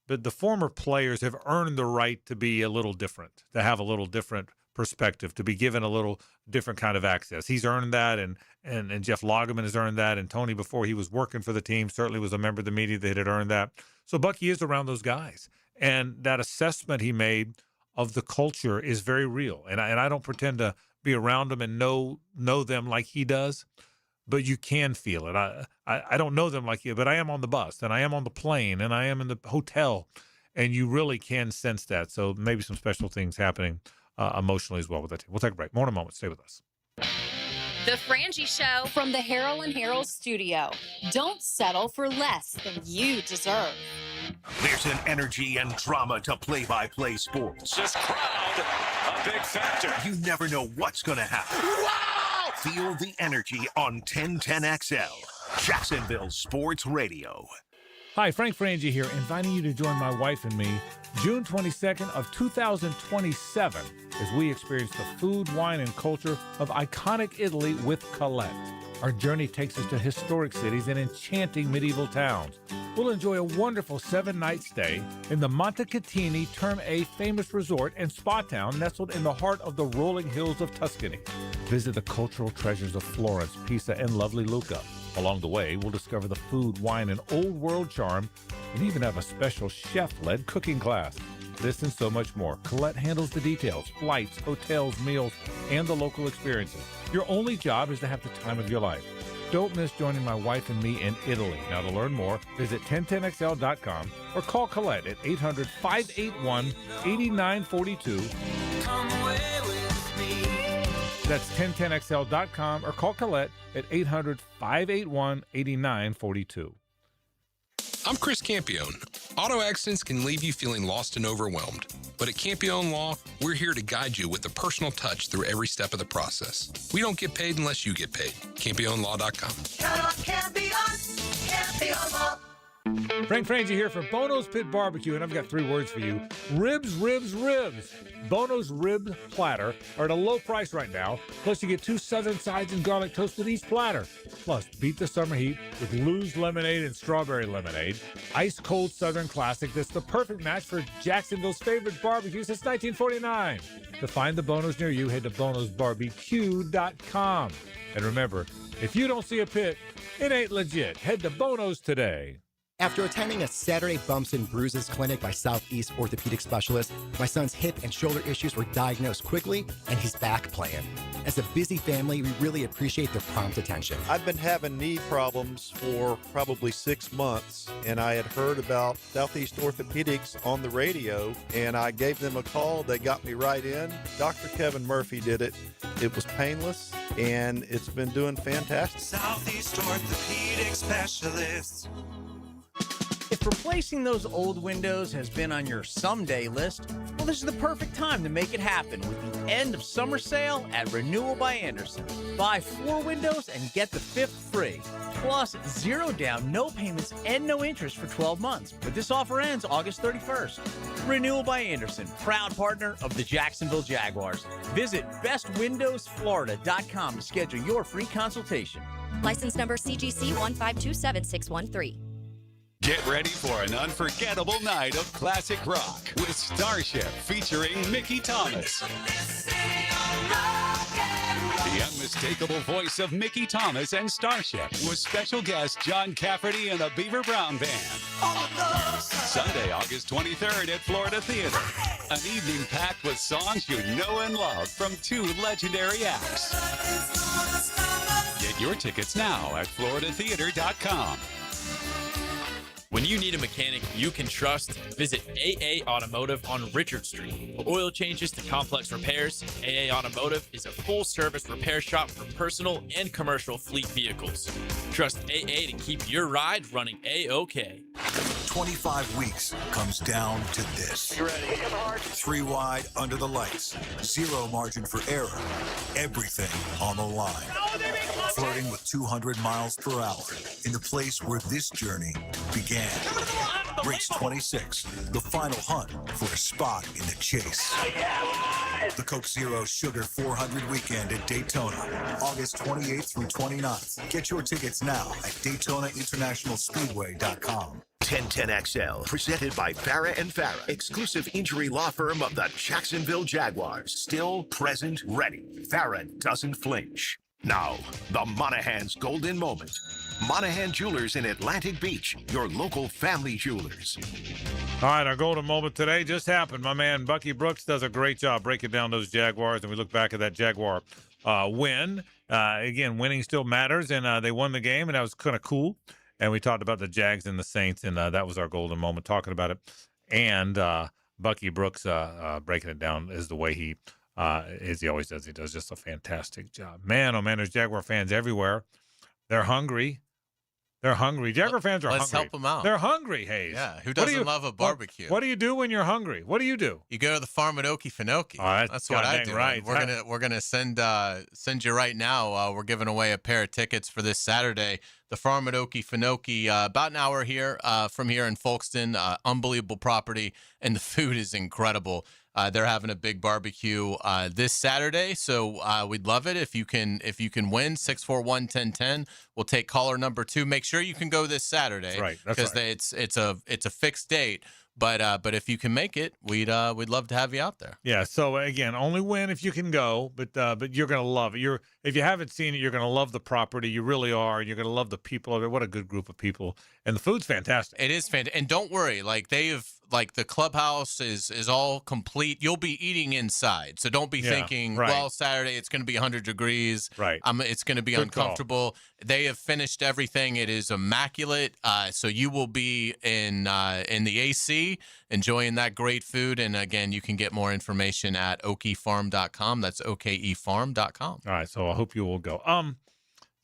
but the former players have earned the right to be a little different, to have a little different perspective, to be given a little different kind of access. He's earned that, and Jeff Lageman has earned that, and Tony, before he was working for the team, certainly was a member of the media that had earned that. So Bucky is around those guys, and that assessment he made of the culture is very real. And I don't pretend to be around them and know them like he does, but you can feel it. I don't know them like you, but I am on the bus, and I am on the plane, and I am in the hotel, and you really can sense that. So maybe some special things happening emotionally as well with that team. We'll take a break. More in a moment. Stay with us. The Frangie Show from the Harold and Harold studio. Don't settle for less than you deserve. There's an energy and drama to play-by-play sports. This crowd, a big factor. You never know what's going to happen. Wow! Feel the energy on 1010XL, Jacksonville Sports Radio. Hi, Frank Frangie here, inviting you to join my wife and me June 22nd of 2027 as we experience the food, wine, and culture of iconic Italy with Colette. Our journey takes us to historic cities and enchanting medieval towns. We'll enjoy a wonderful 7-night stay in the Montecatini Term A famous resort and spa town nestled in the heart of the rolling hills of Tuscany. Visit the cultural treasures of Florence, Pisa, and lovely Lucca. Along the way, we'll discover the food, wine, and old world charm, and even have a special chef-led cooking class. This and so much more. Colette handles the details, flights, hotels, meals, and the local experiences. Your only job is to have the time of your life. Don't miss joining my wife and me in Italy. Now, to learn more, visit 1010XL.com or call Colette at 800-581-8942. Come away with me. That's 1010XL.com or call Colette at 800-581-8942. I'm Chris Campione. Auto accidents can leave you feeling lost and overwhelmed. But at Campione Law, we're here to guide you with a personal touch through every step of the process. We don't get paid unless you get paid. CampioneLaw.com. Count on Campione. Campione Law. Frank Frangie here for Bono's Pit Barbecue, and I've got 3 words for you. Ribs, ribs, ribs. Bono's Rib Platter are at a low price right now. Plus, you get 2 southern sides and garlic toast with each platter. Plus, beat the summer heat with Lou's Lemonade and Strawberry Lemonade. Ice-cold Southern classic that's the perfect match for Jacksonville's favorite barbecue since 1949. To find the Bono's near you, head to bonosbarbecue.com. And remember, if you don't see a pit, it ain't legit. Head to Bono's today. After attending a Saturday Bumps and Bruises clinic by Southeast orthopedic specialists, my son's hip and shoulder issues were diagnosed quickly, and he's back playing. As a busy family, we really appreciate their prompt attention. I've been having knee problems for probably 6 months, and I had heard about Southeast Orthopedics on the radio, and I gave them a call. They got me right in. Dr. Kevin Murphy did it. It was painless, and it's been doing fantastic. Southeast Orthopedic Specialists. If replacing those old windows has been on your someday list, well, this is the perfect time to make it happen with the end of summer sale at Renewal by Anderson. Buy 4 windows and get the 5th free. Plus, 0 down, no payments, and no interest for 12 months. But this offer ends August 31st. Renewal by Anderson, proud partner of the Jacksonville Jaguars. Visit bestwindowsflorida.com to schedule your free consultation. License number CGC 1527613. Get ready for an unforgettable night of classic rock with Starship featuring Mickey Thomas. The unmistakable voice of Mickey Thomas and Starship with special guest John Cafferty and the Beaver Brown Band. Sunday, August 23rd at Florida Theater. An evening packed with songs you know and love from 2 legendary acts. Get your tickets now at floridatheater.com. When you need a mechanic you can trust, visit AA Automotive on Richard Street. For oil changes to complex repairs, AA Automotive is a full-service repair shop for personal and commercial fleet vehicles. Trust AA to keep your ride running A-OK. 25 weeks comes down to this. You ready? 3 wide under the lights. 0 margin for error. Everything on the line. Flirting with 200 miles per hour in the place where this journey began. Race 26, the final hunt for a spot in the chase. The Coke Zero Sugar 400 weekend at Daytona, August 28th through 29th. Get your tickets now at DaytonaInternationalSpeedway.com. 1010XL, presented by Farah and Farah, exclusive injury law firm of the Jacksonville Jaguars. Still present, ready. Farah doesn't flinch. Now, the Monahan's golden moment. Monahan Jewelers in Atlantic Beach, your local family jewelers. All right, our golden moment today just happened. My man Bucky Brooks does a great job breaking down those Jaguars, and we look back at that Jaguar win. Again, winning still matters, and they won the game, and that was kind of cool. And we talked about the Jags and the Saints, and that was our golden moment talking about it. And Bucky Brooks breaking it down is the way he as he always does. He does just a fantastic job. Man, oh man, there's Jaguar fans everywhere. They're hungry. They're hungry. Jaguar fans are Let's hungry. help them out. They're hungry, Hayes. Yeah, who doesn't love a barbecue? What do you do when you're hungry? What do you do? You go to the farm at Okefenokee. That's what I do. Right. We're gonna send you right now. We're giving away a pair of tickets for this Saturday. The farm at Okefenokee, about an hour here from here in Folkston. Unbelievable property, and the food is incredible. They're having a big barbecue this Saturday, so we'd love it if you can win 641-1010. We'll take caller number 2. Make sure you can go this Saturday, right? Because it's a fixed date. But if you can make it, we'd love to have you out there. Yeah. So again, only win if you can go, but you're gonna love it. If you haven't seen it, you're gonna love the property. You really are. You're gonna love the people of it. What a good group of people, and the food's fantastic. It is fantastic, and don't worry, the clubhouse is all complete. You'll be eating inside, so don't be thinking, well, Saturday it's going to be 100 degrees. Right. It's going to be Good uncomfortable. Call. They have finished everything. It is immaculate. So you will be in the AC, enjoying that great food. And again, you can get more information at okefarm.com. That's okefarm.com. All right. So I hope you will go.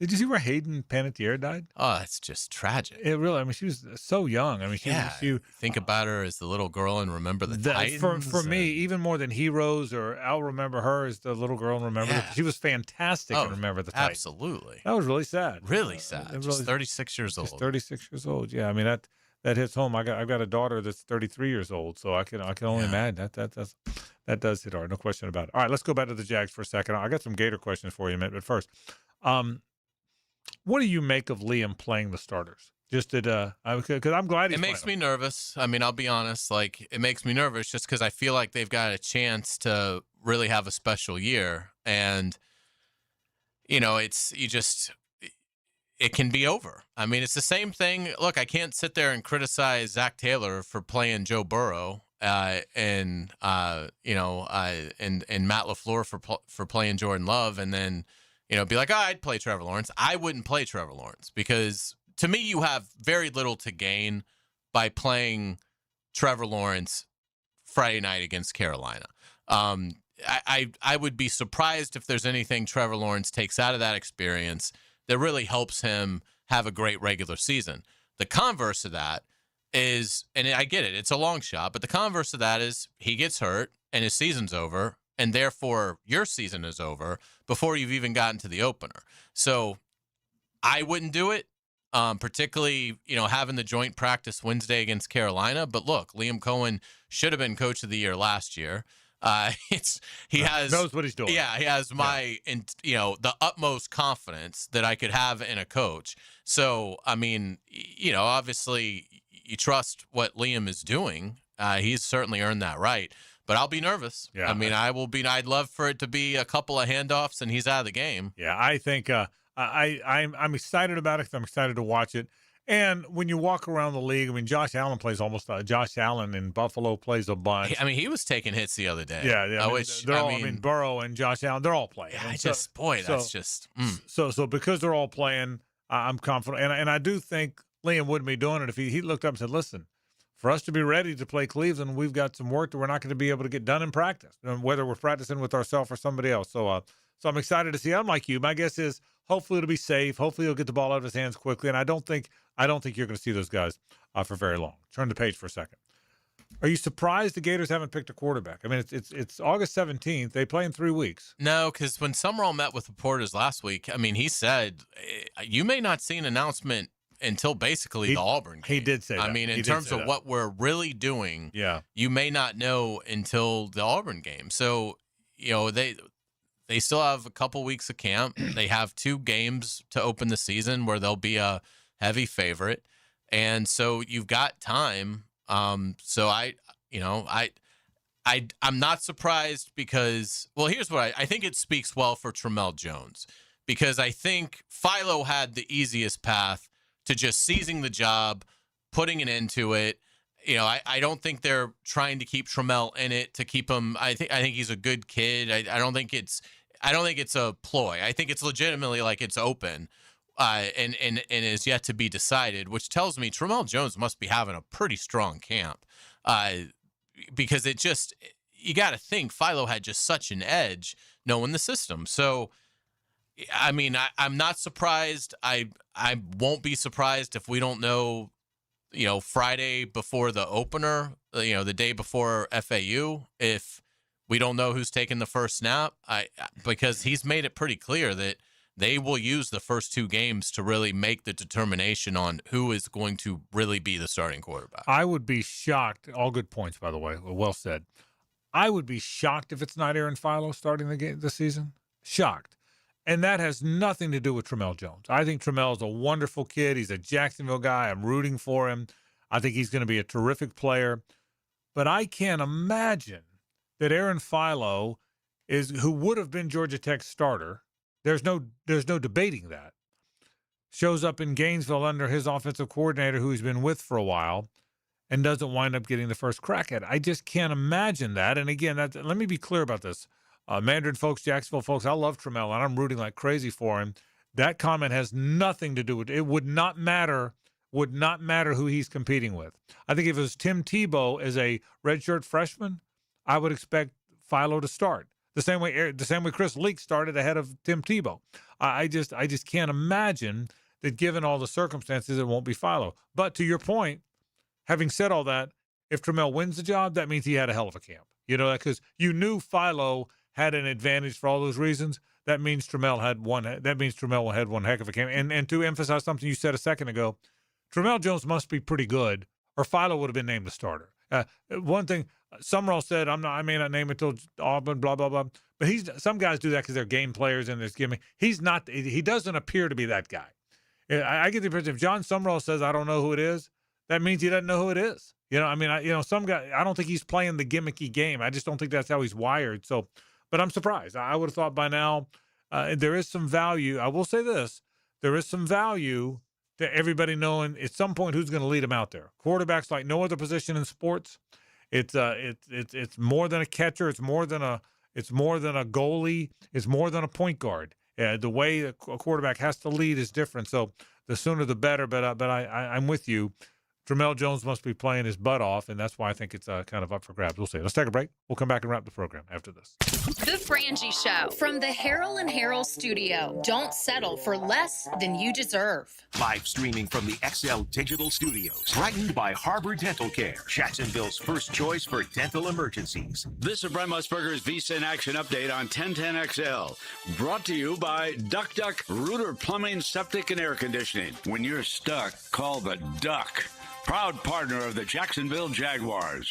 Did you see where Hayden Panettiere died? Oh, it's just tragic. It really. I mean, she was so young. I mean, she think about her as the little girl and Remember the Titans. For me, even more than Heroes or I'll Remember Her as the little girl and Remember. She was fantastic in Remember the Titans. Absolutely. That was really sad. Really sad. Just 36 years old. 36 years old. Yeah. I mean that hits home. I've got a daughter that's 33 years old, so I can only imagine that does hit hard. No question about it. All right, let's go back to the Jags for a second. I got some Gator questions for you, but first, what do you make of Liam playing the starters? Just because I'm glad it makes me nervous. I mean, I'll be honest. It makes me nervous just because I feel like they've got a chance to really have a special year, and it can be over. I mean, it's the same thing. Look, I can't sit there and criticize Zach Taylor for playing Joe Burrow and Matt LaFleur for playing Jordan Love, and then be like, I'd play Trevor Lawrence. I wouldn't play Trevor Lawrence because to me, you have very little to gain by playing Trevor Lawrence Friday night against Carolina. I would be surprised if there's anything Trevor Lawrence takes out of that experience that really helps him have a great regular season. The converse of that is, and I get it, it's a long shot, but the converse of that is he gets hurt and his season's over, and therefore your season is over before you've even gotten to the opener. So I wouldn't do it, particularly, having the joint practice Wednesday against Carolina. But look, Liam Cohen should have been coach of the year last year. He knows what he's doing. Yeah, he has the utmost confidence that I could have in a coach. So, I mean, obviously you trust what Liam is doing. He's certainly earned that right. But I'll be nervous. Yeah, I mean, I'd love for it to be a couple of handoffs and he's out of the game. Yeah, I think I'm excited about it because I'm excited to watch it. And when you walk around the league, I mean, Josh Allen plays Josh Allen in Buffalo plays a bunch. I mean, he was taking hits the other day. Yeah, Burrow and Josh Allen, they're all playing. Yeah, that's just. So because they're all playing, I'm confident, and I do think Liam wouldn't be doing it if he looked up and said, "Listen, for us to be ready to play Cleveland, we've got some work that we're not going to be able to get done in practice, whether we're practicing with ourselves or somebody else." So I'm excited to see. I'm like you. My guess is hopefully it'll be safe. Hopefully he'll get the ball out of his hands quickly, and I don't think you're going to see those guys for very long. Turn the page for a second. Are you surprised the Gators haven't picked a quarterback? I mean, it's August 17th. They play in 3 weeks. No, because when Summerall met with reporters last week, I mean, he said you may not see an announcement until basically the Auburn game. He did say that. I mean, in terms of what we're really doing, you may not know until the Auburn game. So, they still have a couple weeks of camp. They have 2 games to open the season where they'll be a heavy favorite. And so you've got time. So I'm not surprised because, well, here's what I think it speaks well for Tramel Jones, because I think Philo had the easiest path to just seizing the job, putting an end to it. I don't think they're trying to keep Tramel in it to keep him. I think he's a good kid. I don't think it's a ploy. I think it's legitimately like it's open. And is yet to be decided, which tells me Tramel Jones must be having a pretty strong camp, because you got to think Philo had just such an edge knowing the system. So, I mean, I'm not surprised. I won't be surprised if we don't know, Friday before the opener, the day before FAU, if we don't know who's taking the first snap, because he's made it pretty clear that they will use the first 2 games to really make the determination on who is going to really be the starting quarterback. I would be shocked. All good points, by the way. Well said. I would be shocked if it's not Aaron Philo starting the season. Shocked. And that has nothing to do with Tramel Jones. I think Tramel is a wonderful kid. He's a Jacksonville guy. I'm rooting for him. I think he's going to be a terrific player. But I can't imagine that Aaron Philo who would have been Georgia Tech's starter. There's no debating that. Shows up in Gainesville under his offensive coordinator who he's been with for a while and doesn't wind up getting the first crack at it. I just can't imagine that. And again, let me be clear about this. Mandarin folks, Jacksonville folks, I love Tramel, and I'm rooting like crazy for him. That comment has nothing to do with it. It would not matter who he's competing with. I think if it was Tim Tebow as a redshirt freshman, I would expect Philo to start. The same way Chris Leak started ahead of Tim Tebow. I just can't imagine that given all the circumstances, it won't be Philo. But to your point, having said all that, if Tramel wins the job, that means he had a hell of a camp. Because you knew Philo had an advantage for all those reasons. That means Tramel had one heck of a camp. And to emphasize something you said a second ago, Tramel Jones must be pretty good, or Philo would have been named the starter. One thing Summerall said, I may not name it till Auburn, blah blah blah. But some guys do that because they're game players and there's gimmick. He's not. He doesn't appear to be that guy. I get the impression if John Summerall says I don't know who it is, that means he doesn't know who it is. Some guy. I don't think he's playing the gimmicky game. I just don't think that's how he's wired. So, but I'm surprised. I would have thought by now there is some value. I will say this: there is some value to everybody knowing at some point who's going to lead them out there. Quarterback's like no other position in sports. It's more than a catcher. It's more than a goalie. It's more than a point guard. The way a quarterback has to lead is different. So the sooner the better. But I'm with you. Tramel Jones must be playing his butt off, and that's why I think it's kind of up for grabs. We'll see. Let's take a break. We'll come back and wrap the program after this. The Frangie Show from the Harrell and Harrell studio. Don't settle for less than you deserve. Live streaming from the XL Digital Studios. Brightened by Harbor Dental Care, Jacksonville's first choice for dental emergencies. This is Brent Musburger's Visa in Action update on 1010XL. Brought to you by Duck Duck Rooter Plumbing, Septic, and Air Conditioning. When you're stuck, call the Duck. Proud partner of the Jacksonville Jaguars.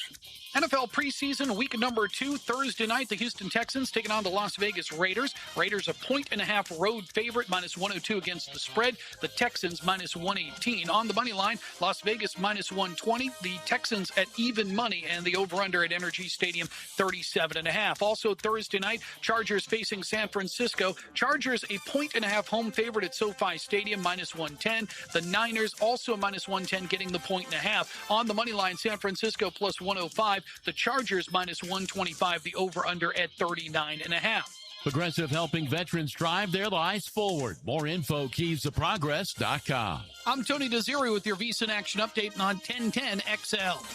NFL preseason week number 2, Thursday night, the Houston Texans taking on the Las Vegas Raiders. Raiders a 1.5 road favorite, -102 against the spread. The Texans -118. On the money line, Las Vegas -120. The Texans at even money, and the over-under at Energy Stadium 37.5. Also Thursday night, Chargers facing San Francisco. Chargers a 1.5 home favorite at SoFi Stadium, -110. The Niners also -110, getting the 1.5. On the money line, San Francisco +105. The Chargers -125, the over-under at 39.5. Progressive helping veterans drive their lives forward. More info, keysofprogress.com. I'm Tony Desiri with your Visa in Action update on 1010XL.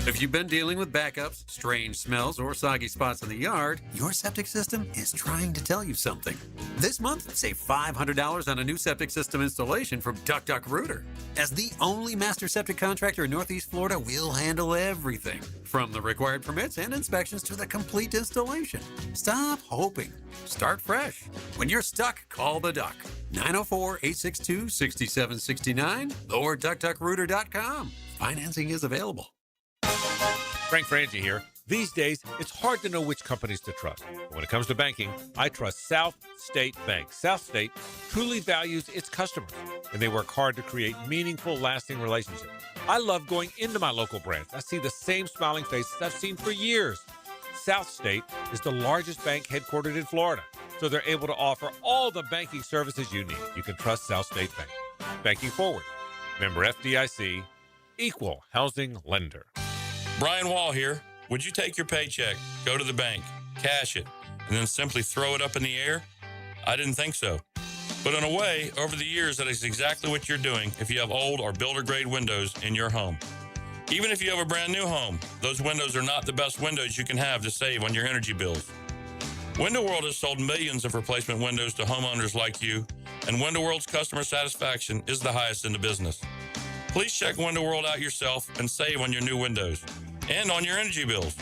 If you've been dealing with backups, strange smells, or soggy spots in the yard, your septic system is trying to tell you something. This month, save $500 on a new septic system installation from Duck Duck Rooter. As the only master septic contractor in Northeast Florida, we'll handle everything, from the required permits and inspections to the complete installation. Stop hoping. Start fresh. When you're stuck, call the Duck. 904-862-6769 or duckduckrooter.com. Financing is available. Frank Frangie here. These days, it's hard to know which companies to trust. But when it comes to banking, I trust South State Bank. South State truly values its customers, and they work hard to create meaningful, lasting relationships. I love going into my local branch. I see the same smiling faces I've seen for years. South State is the largest bank headquartered in Florida, so they're able to offer all the banking services you need. You can trust South State Bank. Banking forward. Member FDIC, equal housing lender. Brian Wall here. Would you take your paycheck, go to the bank, cash it, and then simply throw it up in the air? I didn't think so. But in a way, over the years, that is exactly what you're doing if you have old or builder-grade windows in your home. Even if you have a brand new home, those windows are not the best windows you can have to save on your energy bills. Window World has sold millions of replacement windows to homeowners like you, and Window World's customer satisfaction is the highest in the business. Please check Window World out yourself and save on your new windows and on your energy bills.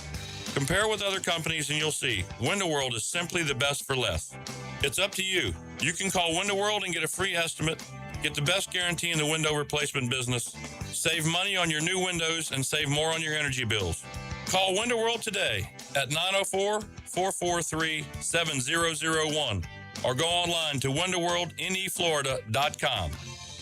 Compare with other companies and you'll see Window World is simply the best for less. It's up to you. You can call Window World and get a free estimate, get the best guarantee in the window replacement business, save money on your new windows, and save more on your energy bills. Call Window World today at 904-443-7001 or go online to windowworldneflorida.com.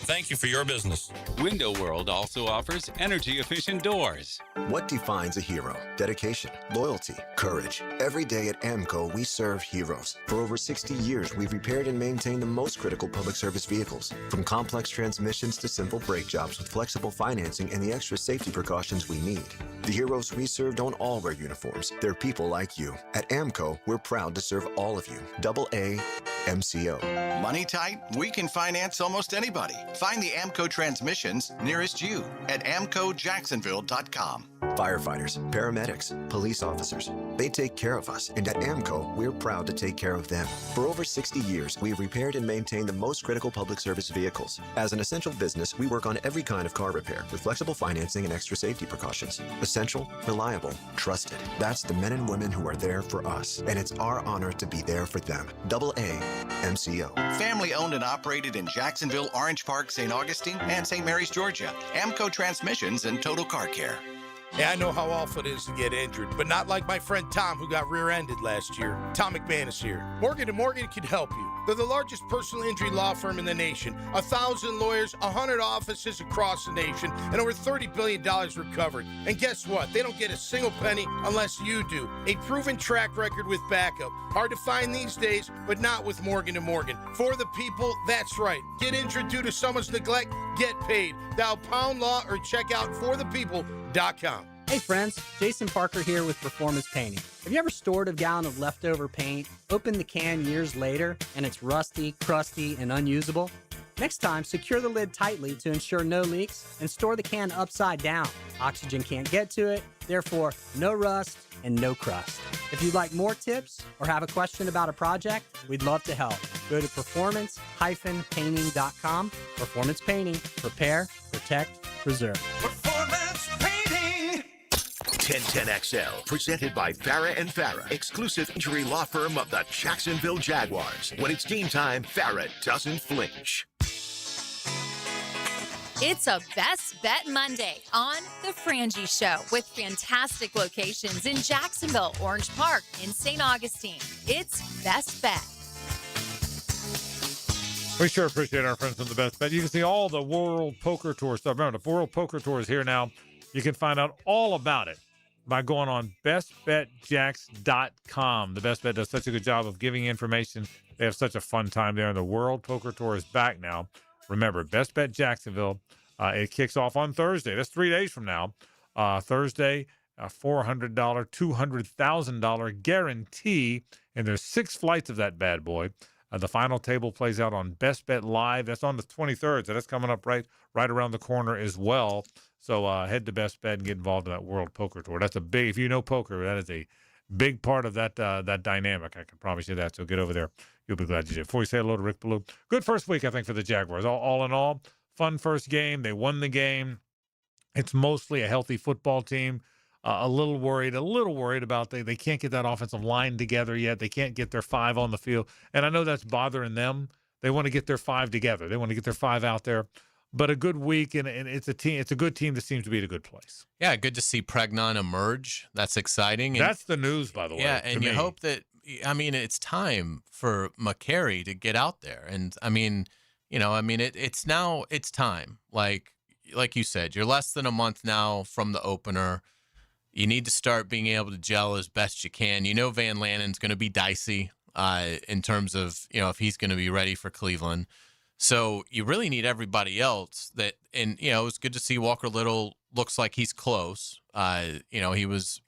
Thank you for your business. Window World also offers energy-efficient doors. What defines a hero? Dedication, loyalty, courage. Every day at AMCO, we serve heroes. For over 60 years, we've repaired and maintained the most critical public service vehicles. From complex transmissions to simple brake jobs with flexible financing and the extra safety precautions we need. The heroes we serve don't all wear uniforms. They're people like you. At AMCO, we're proud to serve all of you. AA MCO. Money tight? We can finance almost anybody. Find the AMCO transmissions nearest you at amcojacksonville.com. Firefighters, paramedics, police officers, they take care of us, and at AMCO, we're proud to take care of them. For over 60 years, we've repaired and maintained the most critical public service vehicles. As an essential business, we work on every kind of car repair with flexible financing and extra safety precautions. Essential, reliable, trusted. That's the men and women who are there for us, and it's our honor to be there for them. AA MCO. Family owned and operated in Jacksonville, Orange Park, St. Augustine, and St. Mary's, Georgia. AMCO Transmissions and Total Car Care. Yeah, I know how awful it is to get injured, but not like my friend Tom who got rear-ended last year. Tom McManus here. Morgan & Morgan can help you. They're the largest personal injury law firm in the nation. 1,000 lawyers, 100 offices across the nation, and over $30 billion recovered. And guess what? They don't get a single penny unless you do. A proven track record with backup. Hard to find these days, but not with Morgan & Morgan. For the people, that's right. Get injured due to someone's neglect, get paid. Dial pound law or check out forthepeople.com. Hey friends, Jason Parker here with Performance Painting. Have you ever stored a gallon of leftover paint, opened the can years later, and it's rusty, crusty, and unusable? Next time, secure the lid tightly to ensure no leaks and store the can upside down. Oxygen can't get to it, therefore no rust and no crust. If you'd like more tips or have a question about a project, we'd love to help. Go to performance-painting.com. Performance Painting. Prepare, protect, preserve. Performance Painting. 1010XL, presented by Farah and Farah, exclusive injury law firm of the Jacksonville Jaguars. When it's game time, Farah doesn't flinch. It's a Best Bet Monday on The Frangie Show with fantastic locations in Jacksonville, Orange Park, and St. Augustine. It's Best Bet. We sure appreciate our friends from the Best Bet. You can see all the World Poker Tour stuff. Remember, the World Poker Tour is here now. You can find out all about it by going on bestbetjacks.com. The Best Bet does such a good job of giving information. They have such a fun time there, and the World Poker Tour is back now. Remember, Best Bet Jacksonville. It kicks off on Thursday. That's 3 days from now. Thursday, $400, $200,000 guarantee, and there's 6 flights of that bad boy. The final table plays out on Best Bet Live. That's on the 23rd, so that's coming up right around the corner as well. So head to Best Bet and get involved in that World Poker Tour. That's a big, if you know poker, that is a big part of that dynamic. I can promise you that. So get over there. You'll be glad you did. Before we say hello to Rick Ballou, good first week, I think, for the Jaguars. All in all, fun first game. They won the game. It's mostly a healthy football team. A little worried about they can't get that offensive line together yet. They can't get their 5 on the field. And I know that's bothering them. They want to get their 5 together. They want to get their 5 out there. But a good week, and it's a team. It's a good team that seems to be at a good place. Yeah, good to see Pregnon emerge. That's exciting. And, that's the news, by the way. Yeah, and you hope that, I mean, it's time for McCary to get out there. And, I mean, it's time. Like you said, you're less than a month now from the opener. You need to start being able to gel as best you can. You know Van Lannen's going to be dicey in terms of, if he's going to be ready for Cleveland. So you really need everybody else it was good to see Walker Little looks like he's close. He was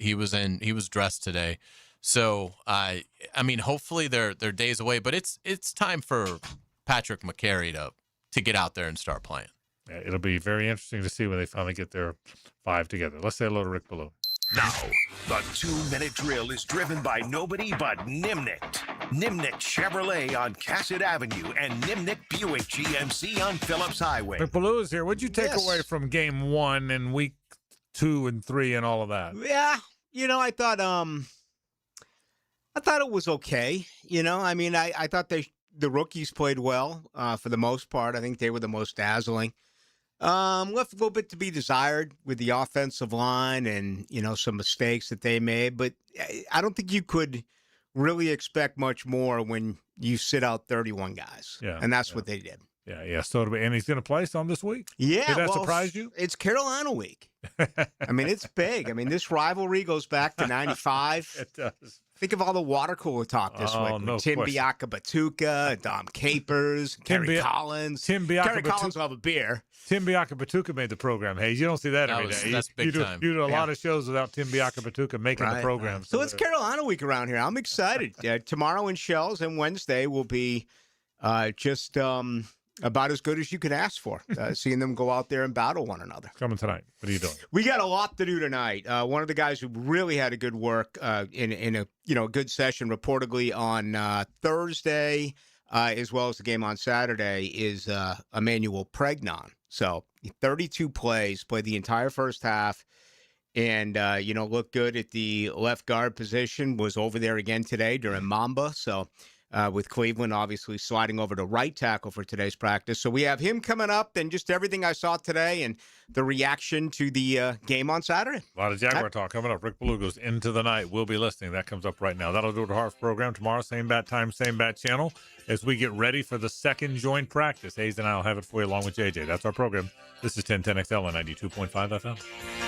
dressed today. So, hopefully they're days away, but it's time for Patrick McCary to get out there and start playing. Yeah, it'll be very interesting to see when they finally get their 5 together. Let's say hello to Rick Ballou. Now, the 2-minute drill is driven by nobody but Nimnicht. Nimnicht Chevrolet on Cassett Avenue and Nimnicht Buick GMC on Phillips Highway. Rick Ballou is here. What'd you take away from game 1 and week 2 and 3 and all of that? Yeah, I thought it was okay. I thought the rookies played well for the most part. I think they were the most dazzling. Left a little bit to be desired with the offensive line and, some mistakes that they made. But I don't think you could really expect much more when you sit out 31 guys. Yeah, and that's what they did. Yeah. So, and he's going to play some this week? Yeah. Did that surprise you? It's Carolina week. It's big. This rivalry goes back to 95. It does. Think of all the water cooler talk this week. No Tim question. Biakabatuka, Dom Capers, Kerry Collins. Kerry Collins will have a beer. Tim Biakabatuka made the program. Hey, you don't see that every day. That's big time. You do a lot of shows without Tim Biakabatuka making the program. So it's Carolina week around here. I'm excited. Tomorrow in Shells and Wednesday will be just about as good as you could ask for, seeing them go out there and battle one another. Coming tonight. What are you doing? We got a lot to do tonight. One of the guys who really had a good work in a good session reportedly on Thursday, as well as the game on Saturday, is Emmanuel Pregnon. So 32 plays, played the entire first half, and looked good at the left guard position. Was over there again today during Mamba. So with Cleveland obviously sliding over to right tackle for today's practice. So we have him coming up and just everything I saw today and the reaction to the game on Saturday. A lot of Jaguar talk coming up. Rick Ballou goes into the night. We'll be listening. That comes up right now. That'll do it to Hart's program tomorrow. Same bat time, same bat channel as we get ready for the second joint practice. Hayes and I will have it for you along with JJ. That's our program. This is 1010XL and 92.5 FM.